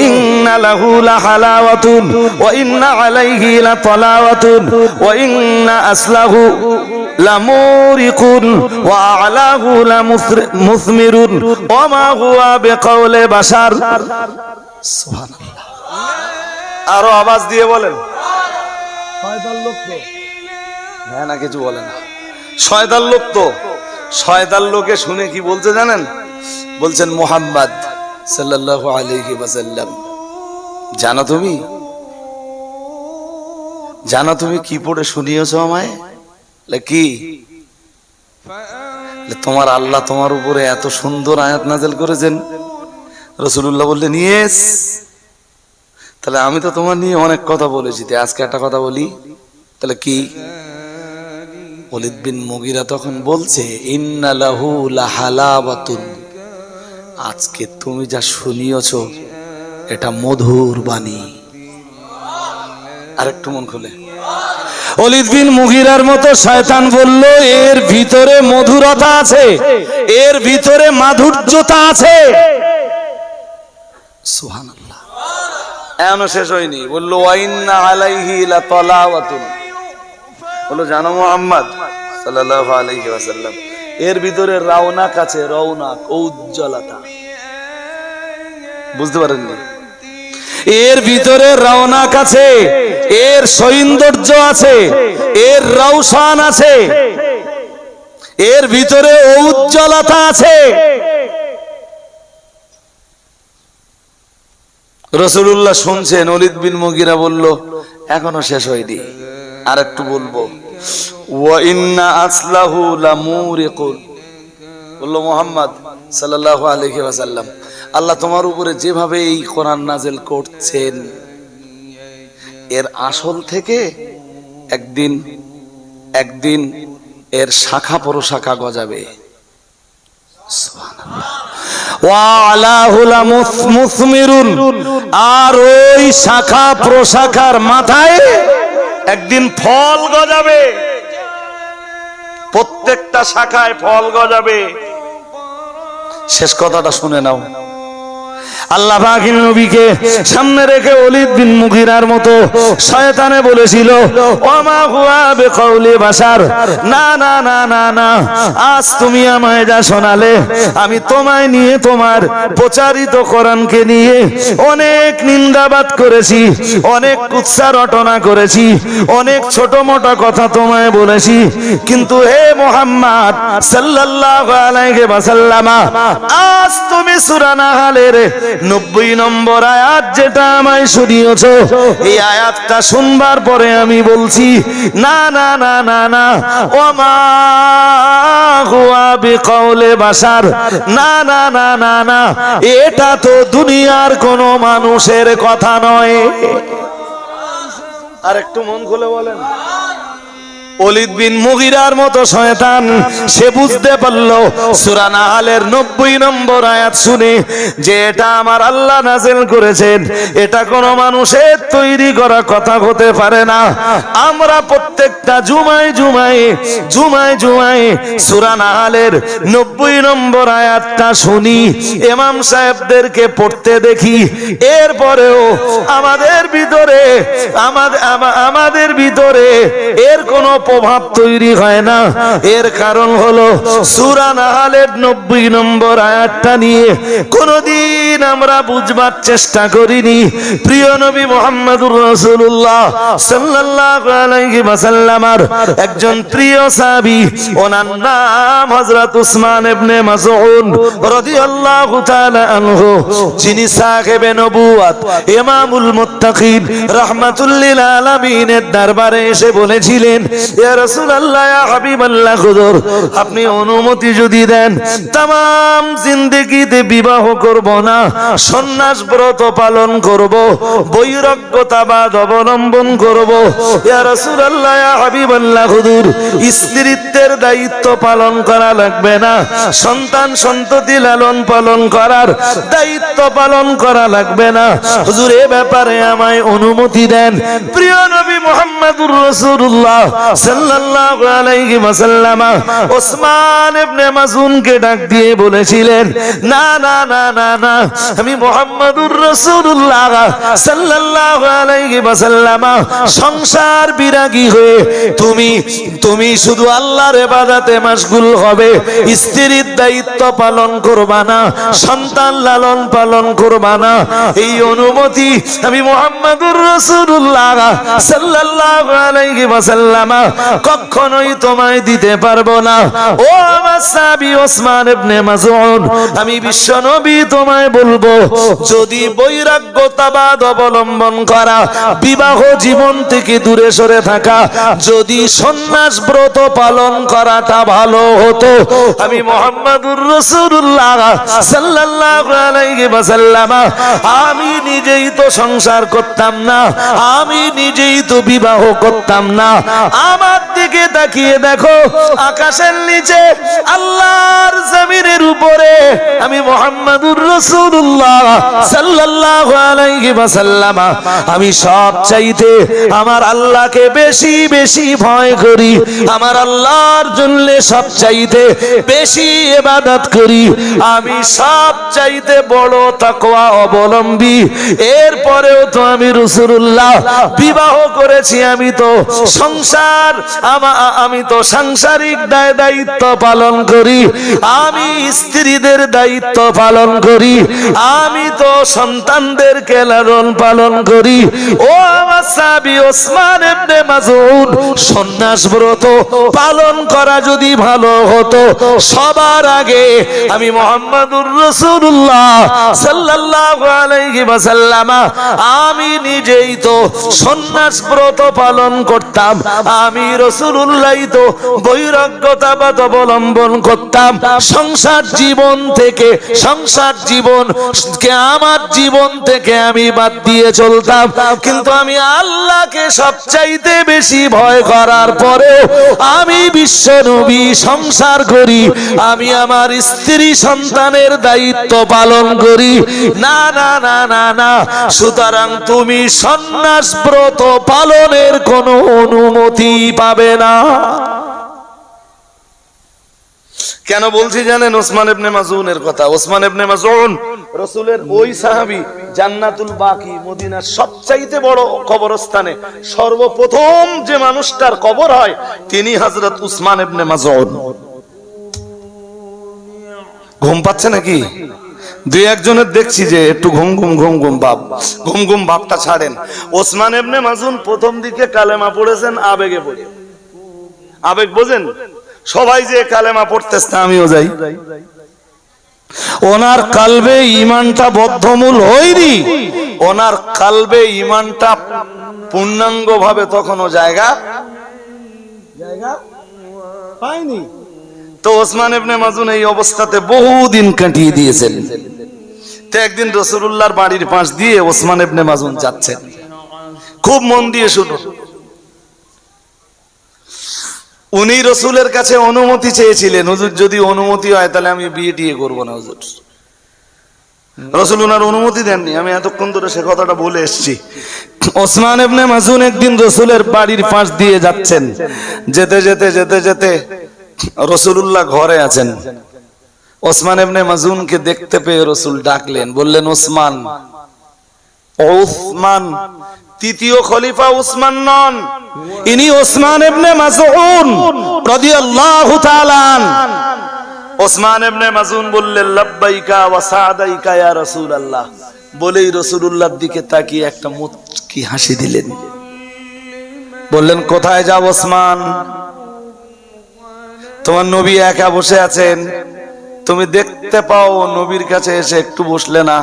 ইন্না লাহু লাহালাওয়াতুন ওয়া ইন্না আলাইহি লাতালাওয়াতুন ওয়া ইন্না আসলাহু লামুরিকুন ওয়া আলাহু লামুসমিরুন ওয়া মা হুয়া বিকাউলি বাশার। সুবহানাল্লাহ। আরো আওয়াজ দিয়ে বলেন, শয়তান লোক তো, হ্যাঁ না কিছু বলে না, শয়তান লোক তো। শয়তান লোকে শুনে কি বলতে জানেন? বলছেন, মুহাম্মদ সাল্লাল্লাহু আলাইহি ওয়াসাল্লাম, জানো তুমি কি পড়ে শুনিয়েছো আমায়? কি? তোমার আল্লাহ তোমার উপরে এত সুন্দর আয়াত নাযিল করেছেন। রাসূলুল্লাহ বললেন, ইয়েস। তাহলে আমি তো তোমার নিয়ে অনেক কথা বলেছি, আজকে একটা কথা বলি। তাহলে কি? ওলীদ বিন মুগীরা তখন বলছে, ইন্না লাহু লাহালাওয়াতুন, আজকে তুমি যা শুনিয়েছো এটা মধুর বাণী। আরেকটু মন খুলে। ওলীদ বিন মুগীরার মতো শয়তান বলল, এর ভিতরে মধুরতা আছে, এর ভিতরে মাধুর্যতা আছে। সুবহানাল্লাহ। এখনো শেষ হয়নি, বললো ওয়া ইন্না আলাইহি লাতালাওয়াতুন, বললো জানো মুহাম্মদ সাল্লাল্লাহু আলাইহি ওয়াসাল্লাম, এর ভিতরে রওনাক আছে, রওনাক, উজ্জ্বলতা। বুঝতে পারেননি? এর ভিতরে রওনাক আছে, এর সৌন্দর্য আছে, এর রৌশন আছে, এর ভিতরে উজ্জ্বলতা আছে। রাসূলুল্লাহ শুনছেন, ওলীদ বিন মুগীরা বলল, এখনো শেষ হয়নি, আর একটু বলবো। ওয়া ইন্না আসলাহু লামুরিকুন, বলল মুহাম্মদ সাল্লাল্লাহু আলাইহি ওয়াসাল্লাম, আল্লাহ তোমার উপরে যেভাবে এই কোরআন নাযিল করছেন, এর আসল থেকে একদিন এর শাখা প্রশাখা গজাবে। সুবহানাল্লাহ। ওয়া আলাহু লামুসমিরুন, আর ওই শাখা প্রশাখার মাথায় একদিন ফল গজাবে, প্রত্যেকটা শাখায় ফল গজাবে। শেষ কথাটা শুনে নাও। আল্লাহ পাকের নবীকে সামনে রেখে ওলীদ বিন মুগীরার মতো শয়তানে বলেছিল, ওমা হুয়া বিকাউলি বাশার, না না না না না, আজ তুমি আমায় যা শোনালে, আমি তোমায় নিয়ে, তোমার প্রচারিত কোরআনকে নিয়ে অনেক নিন্দাবাদ করেছি, অনেক কুৎসা রটনা করেছি, অনেক ছোট মোটো কথা তোমায় বলেছি, কিন্তু হে মুহাম্মদ সাল্লাল্লাহু আলাইহি ওয়াসাল্লাম, আজ তুমি সূরা নাহলের 90 নম্বর আয়াত যেটা আমায় শুনিয়েছো, এই আয়াতটা শুনবার পরে আমি বলছি, না না না না না, ওমা হুয়া বিকাউলি বাশার, না না না না না, এটা তো দুনিয়ার কোন মানুষের কথা নয়। আর একটু মন খুলে বলেন,
ওলীদ বিন মুগীরার মতো শয়তান সে বুঝতে পারল সূরা নাহলের 90 নম্বর আয়াত শুনে যে এটা আমার আল্লাহ নাযিল করেছেন, এটা কোনো মানুষের তৈরি করা কথা হতে পারে না। আমরা প্রত্যেকটা জুমায় সূরা নাহলের 90 নম্বর আয়াতটা শুনি, ইমাম সাহেবদেরকে পড়তে দেখি, এরপরেও আমাদের ভিতরে এর কোনো প্রভাব তৈরি হয় না। এর কারণ হলো সূরা নাহলের 90 নম্বর আয়াতটা নিয়ে কোনদিন আমরা বুঝবার চেষ্টা করিনি। প্রিয় নবী মুহাম্মদুর রাসূলুল্লাহ সাল্লাল্লাহু আলাইহি ওয়াসাল্লামের একজন প্রিয় সাহাবী, ওনার নাম হযরত উসমান ইবনে মাসউদ রাদিয়াল্লাহু তাআলা আনহু, যিনি সাহেবে নবুয়ত ইমামুল মুত্তাকিন রাহমাতুল লিল আলামিনের দরবারে এসে বলেছিলেন, ইয়া রাসূলুল্লাহ, ইয়া হাবিবাল্লাহ, হুজুর আপনি অনুমতি যদি দেন तमाम জিন্দেগিতে বিবাহ করব না, সন্ন্যাস ব্রত পালন করব, বৈরাগ্যতাবাদ অবলম্বন করব। ইয়া রাসূলুল্লাহ, ইয়া হাবিবাল্লাহ, হুজুর স্ত্রীত্বের দায়িত্ব পালন করা লাগবে না, সন্তান সন্ততি লালন পালন করার দায়িত্ব পালন করা লাগবে না, হুজুর এ ব্যাপারে আমায় অনুমতি দেন। প্রিয় নবী মুহাম্মদুর রাসূলুল্লাহ সাল্লাল্লাহু আলাইহি ওয়াসাল্লাম ওসমান ইবনে মাযউনকে ডাক দিয়ে বলেছিলেন, না না না না না, আমি মুহাম্মদুর রাসূলুল্লাহ সাল্লাল্লাহু আলাইহি ওয়াসাল্লাম সংসার বিরাগী হয়ে তুমি শুধু আল্লাহর ইবাদতে মাশগুল হবে, স্ত্রীর দায়িত্ব পালন করবা না, সন্তান লালন পালন করবা না, এই অনুমতি আমি মুহাম্মদুর রাসূলুল্লাহ সাল্লাল্লাহু আলাইহি ওয়াসাল্লাম কখনোই তোমায় দিতে পারবো না। ও আমার সাহাবী ওসমান ইবনে মাযউন, আমি বিশ্ব নবী তোমায় বলবো, যদি বৈরাগ্যতাবাদ অবলম্বন করা, বিবাহ জীবন থেকে দূরে সরে থাকা, যদি সন্ন্যাস ব্রত পালন করাটা ভালো হতো, আমি মুহাম্মদুর রাসূলুল্লাহ সাল্লাল্লাহু আলাইহি ওয়াসাল্লাম আমি নিজেই তো সংসার করতাম না, আমি নিজেই তো বিবাহ করতাম না। আমার দিকে তাকিয়ে দেখো, আকাশের নিচে আল্লাহর জমিনের উপরে আমি মুহাম্মদুর রাসূলুল্লাহ সাল্লাল্লাহু আলাইহি ওয়াসাল্লাম আমি সব চাইতে আমার আল্লাহকে বেশি বেশি ভয় করি, আমার আল্লাহর জন্য সব চাইতে বেশি ইবাদত করি, আমি সব চাইতে বড় তাকওয়া অবলম্বী। এরপরেও তো আমি রাসূলুল্লাহ বিবাহ করেছি, আমি তো সাংসারিক দায়িত্ব পালন করি, আমি স্ত্রীদের দায়িত্ব পালন করি, আমি তো সন্তানদেরকে লালন পালন করি। ও আমার সাহাবী ওসমান ইবনে মাযউন, সন্ন্যাস ব্রত পালন করা যদি ভালো হতো, সবার আগে আমি মুহাম্মদুর রাসূলুল্লাহ সাল্লাল্লাহু আলাইহি ওয়াসাল্লাম আমি নিজেই তো সন্ন্যাস ব্রত পালন করতাম, আমি রাসূলুল্লাহই তো বৈরাগ্যতাবাদ অবলম্বন করতাম, সংসার জীবনকে আমার জীবন থেকে আমি বাদ দিয়ে চলতাম। কিন্তু আমি আল্লাহকে সবচাইতে বেশি ভয় করার পরেও আমি বিশ্ব নবী সংসার করি, আমি আমার স্ত্রী সন্তানের দায়িত্ব পালন করি। না না না না না, সুতরাং তুমি সন্ন্যাস ব্রত পালনের কোনো অনুমতি পাবে না। কেন বলছি জানেন? ওসমান ইবনে মাযউনের কথা। ওসমান ইবনে মাযউন রাসূলের ওই সাহাবী, জান্নাতুল বাকি মদিনার সবচাইতে বড় কবরস্থানে সর্বপ্রথম যে মানুষটার কবর হয় তিনি হযরত উসমান ইবনে মাযউন। ঘুম পাচ্ছে নাকি? দুই একজনের দেখছি যে একটু ঘুম ঘুম ভাবটা ছাড়েন। ওসমান ইবনে মাযউন প্রথম দিকে কালেমা পড়েছেন আবেগে পড়ে। আবেগ বোঝেন? সবাই যে কালেমা পড়তেছে আমিও যাই। ওনার কালবে ঈমানটা বদ্ধমূল হয়নি, ওনার কালবে ঈমানটা পূর্ণাঙ্গ ভাবে তখনও জায়গা পায়নি। তো ওসমান ইবনে মাযউন এই অবস্থাতে বহুদিন কাটিয়ে দিয়েছেন। তো একদিন রাসূলুল্লাহর বাড়ির পাশ দিয়ে ওসমান ইবনে মাযউন যাচ্ছেন। খুব মন দিয়ে শুনুন।
উনি রসুলের কাছে অনুমতি চেয়েছিলেন, হুজুর যদি অনুমতি হয় তাহলে আমি বিয়ে টিয়ে করবো না হুজুর। রসুল ওনার অনুমতি দেননি। আমি এতক্ষণ ধরে সে কথাটা বলে এসেছি। ওসমান ইবনে মাযুন একদিন রসুলের বাড়ির পাশ দিয়ে যাচ্ছেন, যেতে যেতে যেতে যেতে রসুলুল্লাহ ঘরে আছেন। ওসমান ইবনে মাযুনকে দেখতে পেয়ে রসুল ডাকলেন, বললেন ওসমান। ওসমান তৃতীয় খলিফা ওসমান নন, ইনি ওসমান ইবনে মাযুন রাদিয়াল্লাহু তাআলা আন। ওসমান ইবনে মাযুন বললেন লাব্বাইকা ওয়া সাদাইকা ইয়া রাসূলুল্লাহ, বলেই রাসূলুল্লাহর দিকে তাকিয়ে একটা মুচকি হাসি দিলেন। বললেন কোথায় যাব ওসমান? তোমার নবী একা বসে আছেন, তুমি দেখতে পাও নবীর কাছে এসে একটু বসলে না?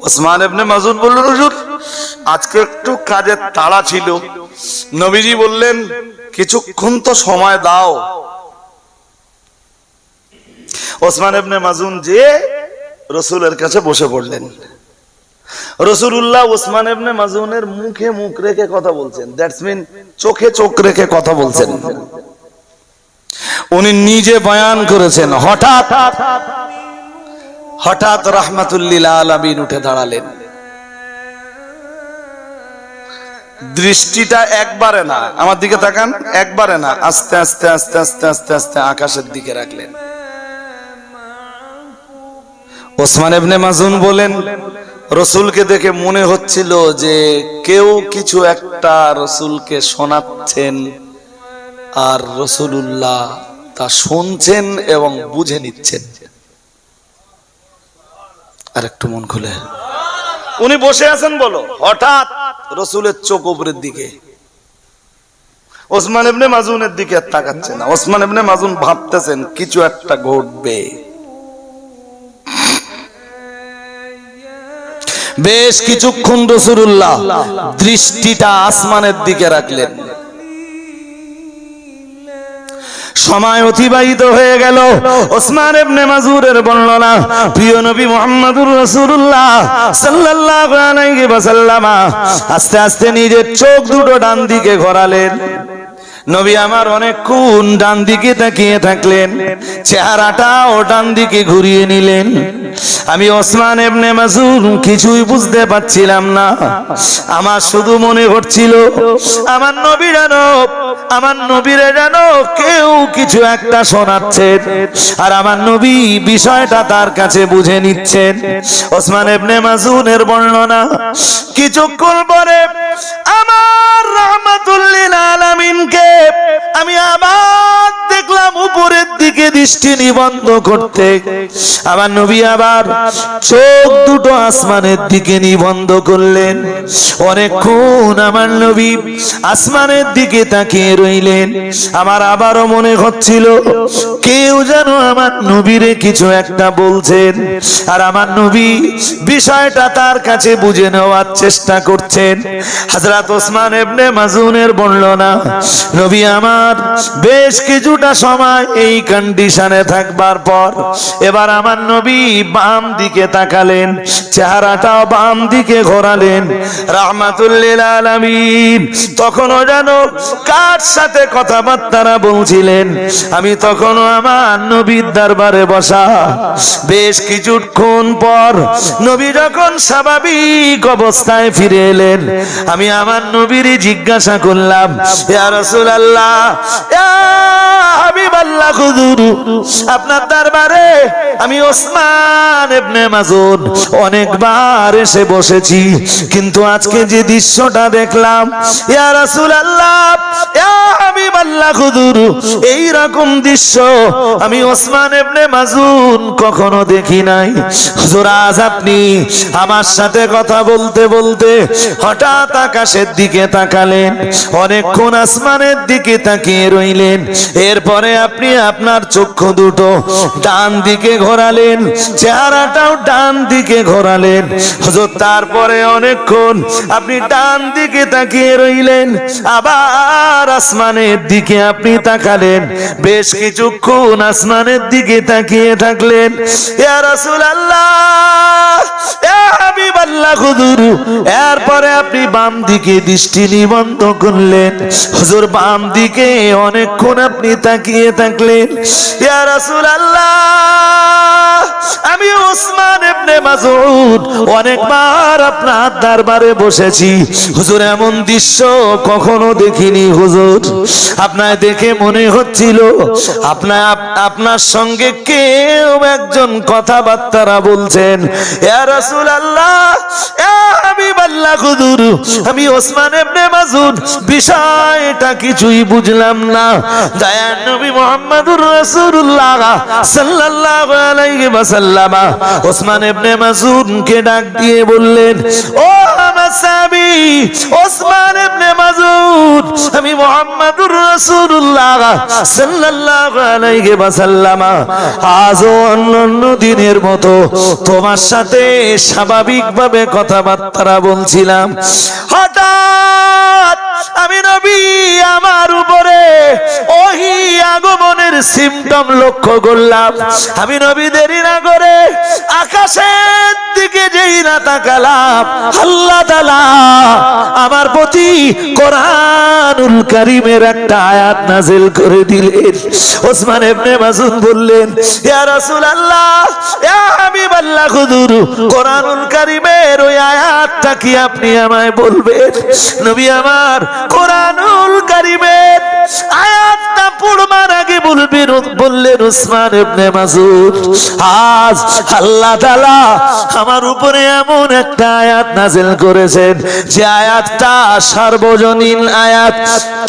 ওসমান ইবনে মাযুন বললেন হুজুর আজকে একটু কাজের তাড়া ছিল। নবীজি বললেন কিছুক্ষণ তো সময় দাও। ওসমান ইবনে মাযুন যে রাসূলের কাছে বসে পড়লেন। রাসূলুল্লাহ ওসমান ইবনে মাযুনের মুখে মুখ রেখে কথা বলছেন, দ্যাটস মিন চোখে চোখ রেখে কথা বলছেন। উনি নিজে বয়ান করেছেন, হঠাৎ রাহমাতুল লিল আলামিন উঠে দাঁড়ালেন। দৃষ্টিটা একবারে না, আমার দিকে তাকান, একবারে না, আস্তে আস্তে আস্তে আস্তে আস্তে আস্তে আকাশের দিকে রাখলেন। ওসমান ইবনে মাযুন বলেন রাসূলকে দেখে মনে হচ্ছিল যে কেউ কিছু একটা রাসূলকে শোনাচ্ছেন আর রাসূলুল্লাহ তা শুনছেন এবং বুঝে নিচ্ছেন। আর একটু মন খুলে, উনি বসে আছেন বলো, হঠাৎ রাসূলের চোখ উপরের দিকে, ওসমান ইবনে মাযুনের দিকে তাকাচ্ছে না। ওসমান ইবনে মাযুন ভাবতেছেন কিছু একটা ঘটবে। বেশ কিছুক্ষণ রাসূলুল্লাহ দৃষ্টিটা আসমানের দিকে রাখলেন। সময় অতিবাহিত হয়ে গেল। ওসমান ইবনে মাযুনের বর্ণনা, প্রিয় নবী মুহাম্মদুর রাসূলুল্লাহ সাল্লাল্লাহু আলাইহি ওয়াসাল্লাম আস্তে আস্তে নিজের চোখ দুটো ডান দিকে ঘোরালেন। নবী আমার অনেকক্ষণ ডান দিকে তাকিয়ে থাকলেন, চেহারাটাও ডান দিকে ঘুরিয়ে নিলেন। আমি ওসমান ইবনে মাযুন কিছুই বুঝতে পারছিলাম না। আমার শুধু মনে হচ্ছিল আমার নবী জানো, আমার নবীরে জানো কেউ কিছু একটা শোনাচ্ছেন আর আমার নবী বিষয়টা তার কাছে বুঝে নিচ্ছেন। ওসমান ইবনে মাযুনের বর্ণনা, কিছুক্ষণ পরে আমার রাহমাতুল লিল আলামিনকে আমি আবার দেখলাম উপরের দিকে দৃষ্টি নিবদ্ধ করতে। আমার নবী আবার চোখ দুটো আসমানের দিকে নিবদ্ধ করলেন। অনেকক্ষণ আমার নবী আসমানের দিকে তাকিয়ে রইলেন। আমার আবারও মনে হচ্ছিল কেউ যেন আমার নবীরে কিছু একটা বলছেন আর আমার নবী বিষয়টা তার কাছে বুঝে নেওয়ার চেষ্টা করছেন। হযরত ওসমান ইবনে মাযুনের বর্ণনা, নবী আমার বেশ কিছুটা সময় এই কন্ডিশনে থাকবার পর এবার আমার নবী বাম দিকে তাকালেন, চেহারাটাও বাম দিকে ঘোরালেন। রাহমাতুল লিল আলামিন তখনও যেন কার সাথে কথাবার্তা বলছিলেন। আমি তখনও আমার নবীর দরবারে বসা। বেশ কিছুক্ষণ পর নবী যখন স্বাভাবিক অবস্থায় ফিরে এলেন, আমি আমার নবীরই জিজ্ঞাসা করলাম, ইয়া রাসূলুল্লাহ, ইয়া হাবিবাল্লাহ, হুজুর আপনার দরবারে আমি ওসমান ইবনে মাযুন অনেকবার এসে বসেছি, কিন্তু আজকে যে দৃশ্যটা দেখলাম, ইয়া রাসূলুল্লাহ, ইয়া হাবিবাল্লাহ, হুজুর এই রকম দৃশ্য আমি ওসমান ইবনে মাযুন কখনো দেখি নাই। হুজুর আজ আপনি আমার সাথে কথা বলতে বলতে হঠাৎ আকাশের দিকে তাকালেন, অনেকক্ষণ আসমানের দিকে তাকিয়ে রইলেন, এরপরে আপনি আপনার চক্ষু দুটো ডান দিকে ঘোরালেন, চেহারাটাও ডান দিকে ঘোরালেন। হুজুর তারপরে অনেকক্ষণ আপনি ডান দিকে তাকিয়ে রইলেন, আবার আসমানের দিকে আপনি তাকালেন, বেশ কিছুক্ষণ আসমানের দিকে তাকিয়ে থাকলেন। ইয়া রাসূলুল্লাহ, ইয়া হাবিবাল্লাহ,
হুজুর। এরপরে আপনি বাম দিকে দৃষ্টি নিবদ্ধ করলেন। হুজুর বাম দিকে অনেকক্ষণ আপনি তাকিয়ে থাকলেন। ইয়া রাসূলুল্লাহ, আমি ওসমান ইবনে মাসউদ অনেকবার আপনার দরবারে বসেছি হুজুর, এমন দৃশ্য কখনো দেখিনি হুজুর। আপনায় দেখে মনে হচ্ছিল আপনার সঙ্গে কেউ একজন কথাবার্তা বলছেন। ইয়া রাসূলুল্লাহ, ইয়া হাবিবাল্লাহ হুজুর, আমি ওসমান ইবনে মাসউদ বিষয়টা কিছুই বুঝলাম না। দয়ার নবী মুহাম্মদুর রাসূলুল্লাহ সাল্লাল্লাহু আলাইহি ওয়াসাল্লাম ওসমান ইবনে মাসউদকে ডাক দিয়ে বললেন, ও আমার সাহাবী ওসমান ইবনে মাসউদ, আমি মুহাম্মদুর রাসূলুল্লাহ সাল্লাল্লাহু আলাইহি ওয়াসাল্লাম আজও অন্যান্য দিনের মতো তোমার সাথে স্বাভাবিকভাবে কথাবার্তা বলছিলাম। হঠাৎ আমি নবী আমার উপরে ওহী আগমনের সিম্পটম লক্ষ্য করলাম। আমি নবী দেরি না করে আকাশের দিকে যেই না তাকালাম, আল্লাহ তাআলা আমার প্রতি কোরআনুল কারীমের একটা আয়াত নাযিল করে দিলেন। ওসমান ইবনে মাসউদ বললেন, ইয়া রাসূলুল্লাহ, ইয়া হাবিবাল্লাহ হুজুর, কোরআনুল কারীমের ওই আয়াতটা কি আপনি আমায় বলবেন? নবী আমার কোরআনুল কারীমের আয়াতটা পড়বার আগে বললেন ওসমান ইবনে মাসউদ, আজ আল্লাহ তাআলা আমার উপরে এমন একটা আয়াত নাযিল করেছেন যে আয়াতটা সার্বজনীন আয়াত।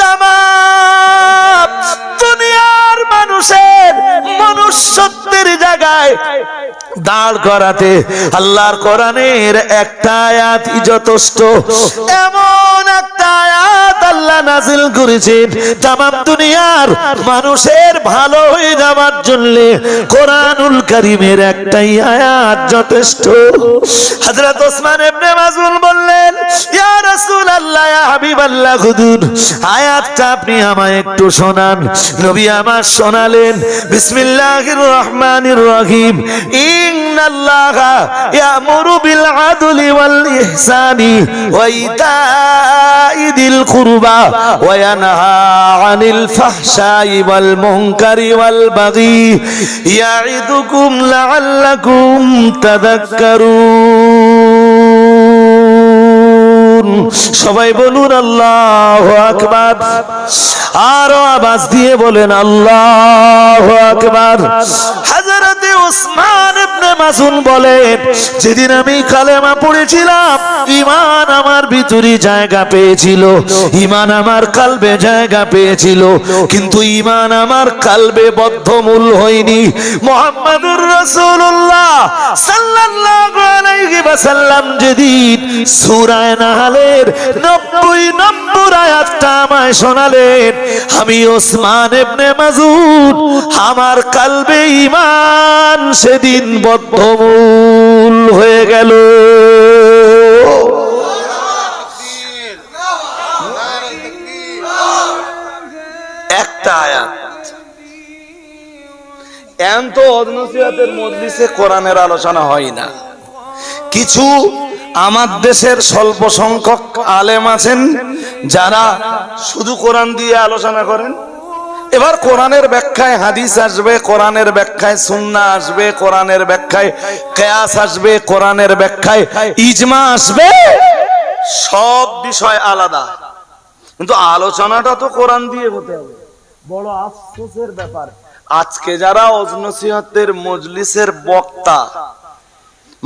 তামাম দুনিয়ার মানুষের মনুষ্যত্বের জায়গায় দাঁড় করাতে আল্লাহর কোরআনের একটা আয়াতই যথেষ্ট। এমন একটা আয়াত আল্লাহ নাযিল করেছেন তামাম দুনিয়ার মানুষের ভালো হয়ে যাওয়ার জন্য কোরআনুল কারীমের একটাই আয়াত যথেষ্ট। হযরত ওসমান ইবনে মাসউদ বললেন, ইয়া রাসূলুল্লাহ, ইয়া হাবিবাল্লাহ হুজুর, আয়াতটা আপনি আমায় একটু শোনান। নবী আমার শোনালেন, বিসমিল্লাহির রহমানির রহিম, ইন্নাল্লাহা ইয়ামুরু বিল আদলি ওয়াল ইহসানি ওয়া ইতাই দিল কুরবা ওয়া ইয়ানহা আনিল ফাহশাই ওয়াল মুনকারি ওয়াল বাগি ইয়াইদুকুম লাআল্লাকুম তাযাক্কারুন। সবাই বলুন আল্লাহু আকবার। আরো আওয়াজ দিয়ে বলেন আল্লাহু আকবার। হযরতে ওসমান ইবনে মাসউদ বলেন, যেদিন আমি কালেমা পড়েছিলাম ঈমান আমার ভিতরে জায়গা পেয়েছিল, ঈমান আমার কলবে জায়গা পেয়েছিল, কিন্তু ঈমান আমার কলবে বদ্ধমূল হয়নি। মুহাম্মদুর রাসূলুল্লাহ সাল্লাল্লাহু আলাইহি ওয়াসাল্লাম যেদিন সূরা নাহলের 90 নম্বর আয়াতটা আমায় শোনালেন, আমি ওসমান ইবনে মাসউদ আমার কলবে ঈমান সেদিন বদ্ধমূল হয়ে গেল। একটা আয়াত। এমন তো নসিহতের মজলিসে কোরআনের আলোচনা হয় না। কিছু আমার দেশের স্বল্প সংখ্যক আলেম আছেন যারা শুধু কোরআন দিয়ে আলোচনা করেন। এবার কোরআনের ব্যাখ্যায় হাদিস আসবে, কোরআনের ব্যাখ্যায় সুন্নাহ আসবে, কোরআনের ব্যাখ্যায় কিয়াস আসবে, কোরআনের ব্যাখ্যায় ইজমা আসবে, সব বিষয় আলাদা, কিন্তু আলোচনাটা তো কোরআন দিয়ে হতে হবে। বড় আফসোসের ব্যাপার, আজকে যারা ওয়াজ নসিহতের মজলিসের বক্তা,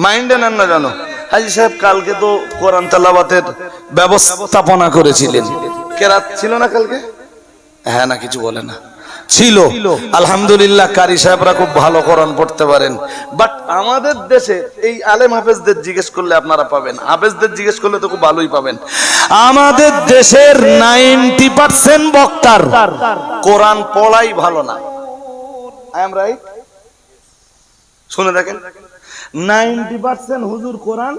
মাইন্ডে নেন না জানো, হাজী সাহেব কালকে তো কোরআন তেলাওয়াতের ব্যবস্থাপনা করেছিলেন, কেরাত ছিল না কালকে? হ্যাঁ না কিছু বলে না, ছিল। আলহামদুলিল্লাহ, কারি সাহেবরা খুব ভালো কোরআন পড়তে পারেন। বাট আমাদের দেশে এই আলেম হাফেজদের জিজ্ঞেস করলে আপনারা পাবেন, হাফেজদের জিজ্ঞেস করলে তো খুব ভালোই পাবেন। আমাদের দেশের 90% বক্তার কোরআন পড়াই ভালো না। I am right? শুনে দেখেন, 90% হুজুর কোরআন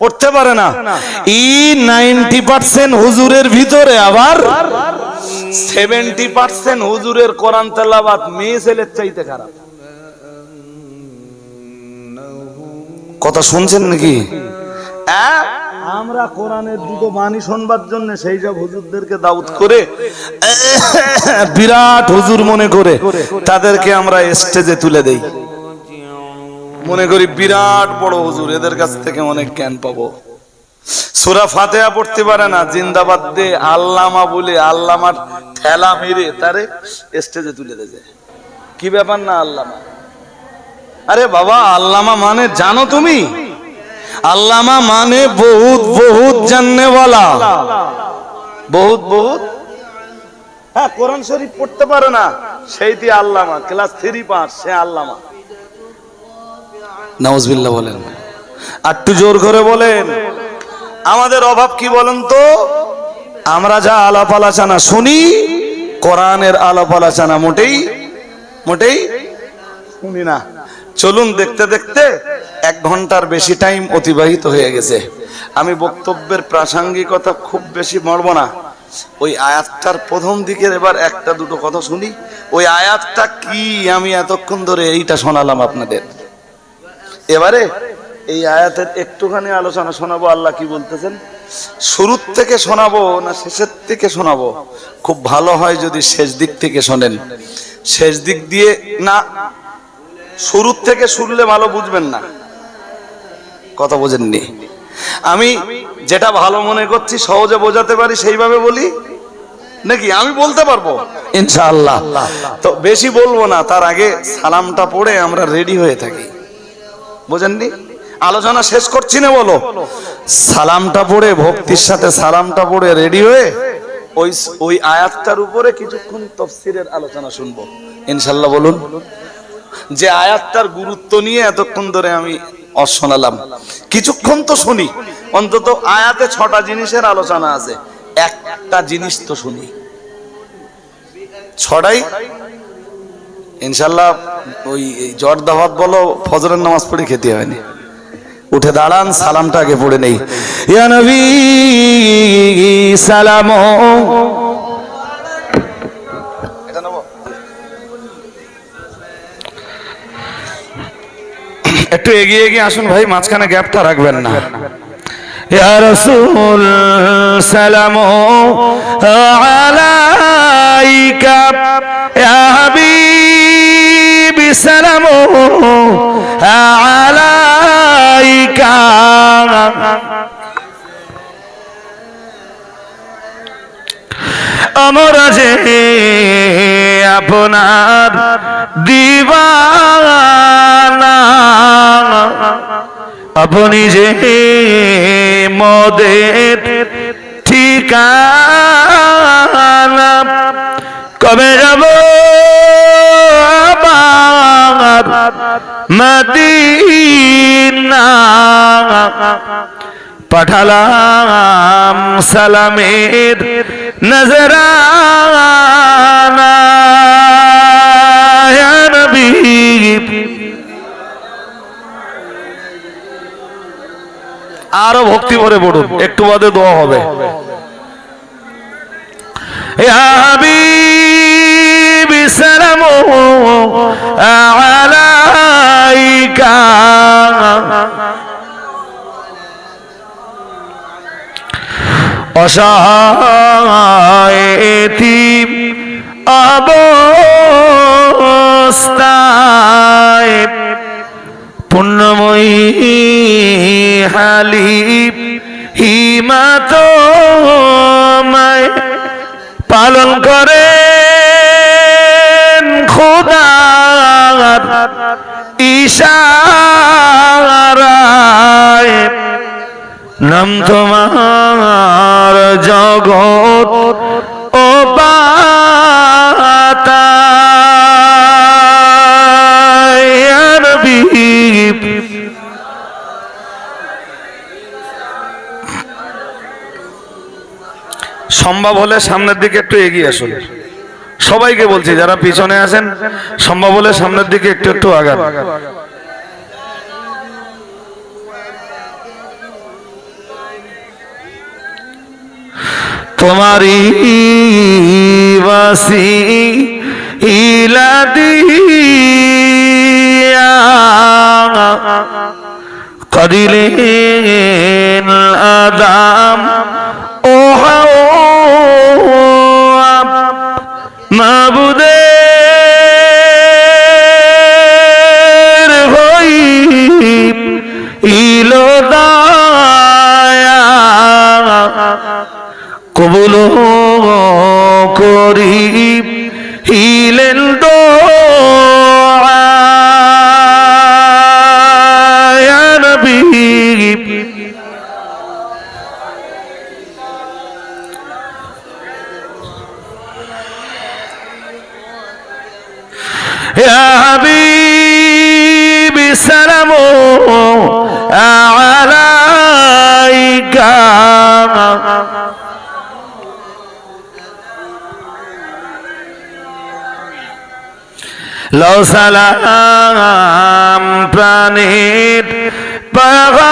পড়তে পারে না। এই 90% হুজুরের ভিতরে আবার 70% হুজুরের কোরআন তেলাওয়াত মেয়ে ছেলের চাইতে খারাপ। কথা শুনছেন নাকি?
আমরা কোরআনের দুটো বাণী শুনবার জন্য সেই সব হুজুরদেরকে দাউদ করে
বিরাট হুজুর মনে করে তাদেরকে আমরা স্টেজে তুলে দেই,
মনে করি বিরাট বড় হুজুর, এদের কাছ থেকে অনেক জ্ঞান পাবো। সূরা ফাতিহা পড়তে পারে না, জিন্দাবাদ দে আল্লামা বলে আল্লামার ঠেলা মেরে তারে স্টেজে তুলে দেয়। কি ব্যাপার না আল্লামা? আরে বাবা, আল্লামা মানে জানো তুমি? আল্লামা মানে বহুত বহুত জাননেওয়ালা, বহুত বহুত। হ্যাঁ, কোরআন শরীফ পড়তে পারে না, সেইটি আল্লামা, ক্লাস 3 পাস, সে আল্লামা। নাউজুবিল্লাহ বলেন, একটু জোর করে বলেন। আমাদের অভাব কি বলেন তো? আমরা যা আলাপ আলোচনা শুনি, কোরআনের আলাপ আলোচনা মোটেই মোটেই শুনি না। চলুন, দেখতে দেখতে 1 ঘন্টার বেশি টাইম অতিবাহিত হয়ে গেছে। আমি বক্তব্যের প্রাসঙ্গিকতা খুব বেশি মারব না। ওই আয়াতটার প্রথম দিকের এবার একটা দুটো কথা শুনি। ওই আয়াতটা কি আমি এতক্ষণ ধরে এইটা শোনালাম আপনাদের। এবারে এই আয়াতের একটুখানি আলোচনা শোনাবো। আল্লাহ কি বলতেছেন, শুরুর থেকে শোনাবো না শেষের থেকে শোনাবো? খুব ভালো হয় যদি শেষ দিক থেকে শোনেন। শেষ দিক দিয়ে না, শুরুর থেকে শুনলে ভালো বুঝবেন না, কথা বোঝেননি। আমি যেটা ভালো মনে করছি, সহজে বোঝাতে পারি, সেইভাবে বলি নাকি? আমি বলতে পারবো ইনশাআল্লাহ। তো বেশি বলবো না, তার আগে সালামটা পড়ে আমরা রেডি হয়ে থাকি, বোঝেননি? আলোচনা শেষ করছি না, বলো সালামটা পড়ে, ভক্তির সাথে সালামটা পড়ে রেডি হয়ে ওই আয়াতটার উপরে কিছুক্ষণ তাফসীরের আলোচনা শুনবো ইনশাআল্লাহ। বলুন, যে আয়াতটার গুরুত্ব নিয়ে এতক্ষণ ধরে আমি শোনালাম, কিছুক্ষণ তো শুনি। অন্তত আয়াতে 6টা জিনিসের আলোচনা আছে, একটা জিনিস তো শুনি। 6টাই ইনশাআল্লাহ। ওই জর্দা ভাত বলো, ফজরের নামাজ পড়ে খেতে হয়নি। উঠে দাঁড়ান, সালামটা আগে পড়ে নেই। ইয়া নবী সালাম। একটু এগিয়ে এগিয়ে আসুন ভাই, মাঝখানে গ্যাপটা রাখবেন না। ইয়া রাসূল সালাম আলাইকা, ইয়া হাবিব সালাম আলাইকা। আমরা যে আপনার দিওয়ানা, আপনি যে মদের ঠিকানা, কবে যাব আবার মদিনা? পাঠালাম সালামের নজরানা, ইয়া নবী। আরো ভক্তি ভরে পড়ুন, একটু বাদে দোয়া হবে। ইয়া হাবিব সালাম আলাইকা, অসহায় এতিম অবস্থায়, পুণ্যময়ী হালিম হিমাতমায় পালন করেন খোদার ইশারায়। নাম তোমার জগৎ ও পাতায়, ইয়া নবী। সম্ভব হলে সামনের দিকে একটু এগিয়ে আসুন। সবাইকে বলছি, যারা পিছনে আছেন সম্ভব হলে সামনের দিকে একটু একটু আগান। তোমারি বাসি ইলা দিয়া কদ
দিলেন আদম ও হাওয়া মাবুদের হই ইলো দায়া কবুল করি হিলেন দোয়া ইয়া নবী يا حبيبي سلام عليك لو سلام প্রাণীর পয়গম্বর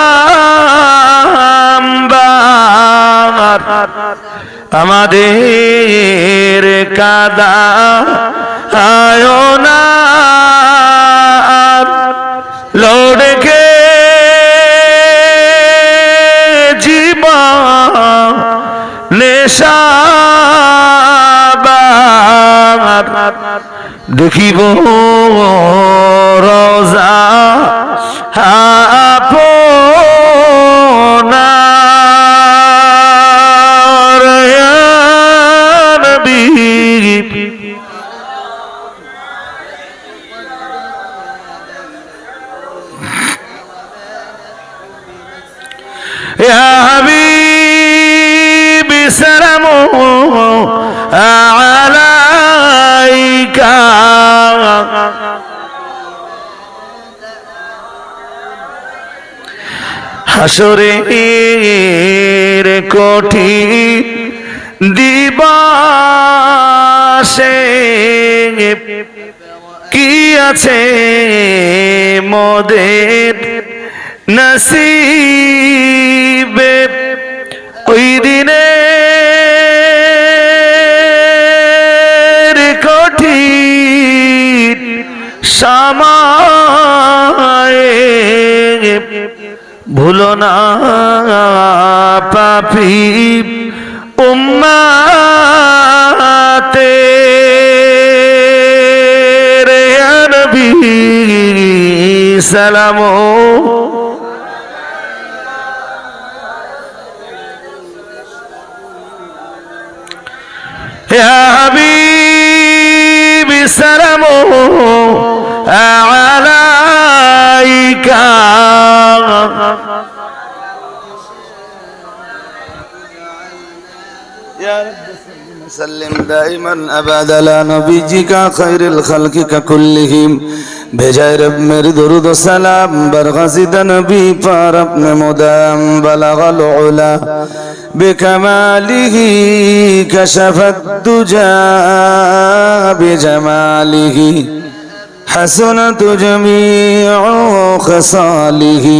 আমাদের কাদা আয়োনা লড়কে জীবন নেশাবার দেখিব রোজা আপনার ইয়া নবী يا حبيبي سلام عليك হাসরের কঠিন দিবসে কি আছে মোদের নসিবে ওই দিনের কঠিন সময়ে ভুলো না পাপী উম্মতের ইয়া নবী সালাম يا حبيبي سلام عليك
يا رب سلم دائما ابدا على نبيك خير الخلق كلهم भेजाए रब मेरे दुरूद व सलाम बरगज़िद नबी पर अपने मुदाम बलगल उला बिकमालिही कशफत दुजा बिजमालिही हसनत जमीउ खसालिही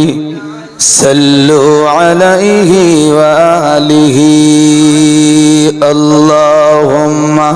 सल्लु अलैहि व आलिही अल्लाहुम्मा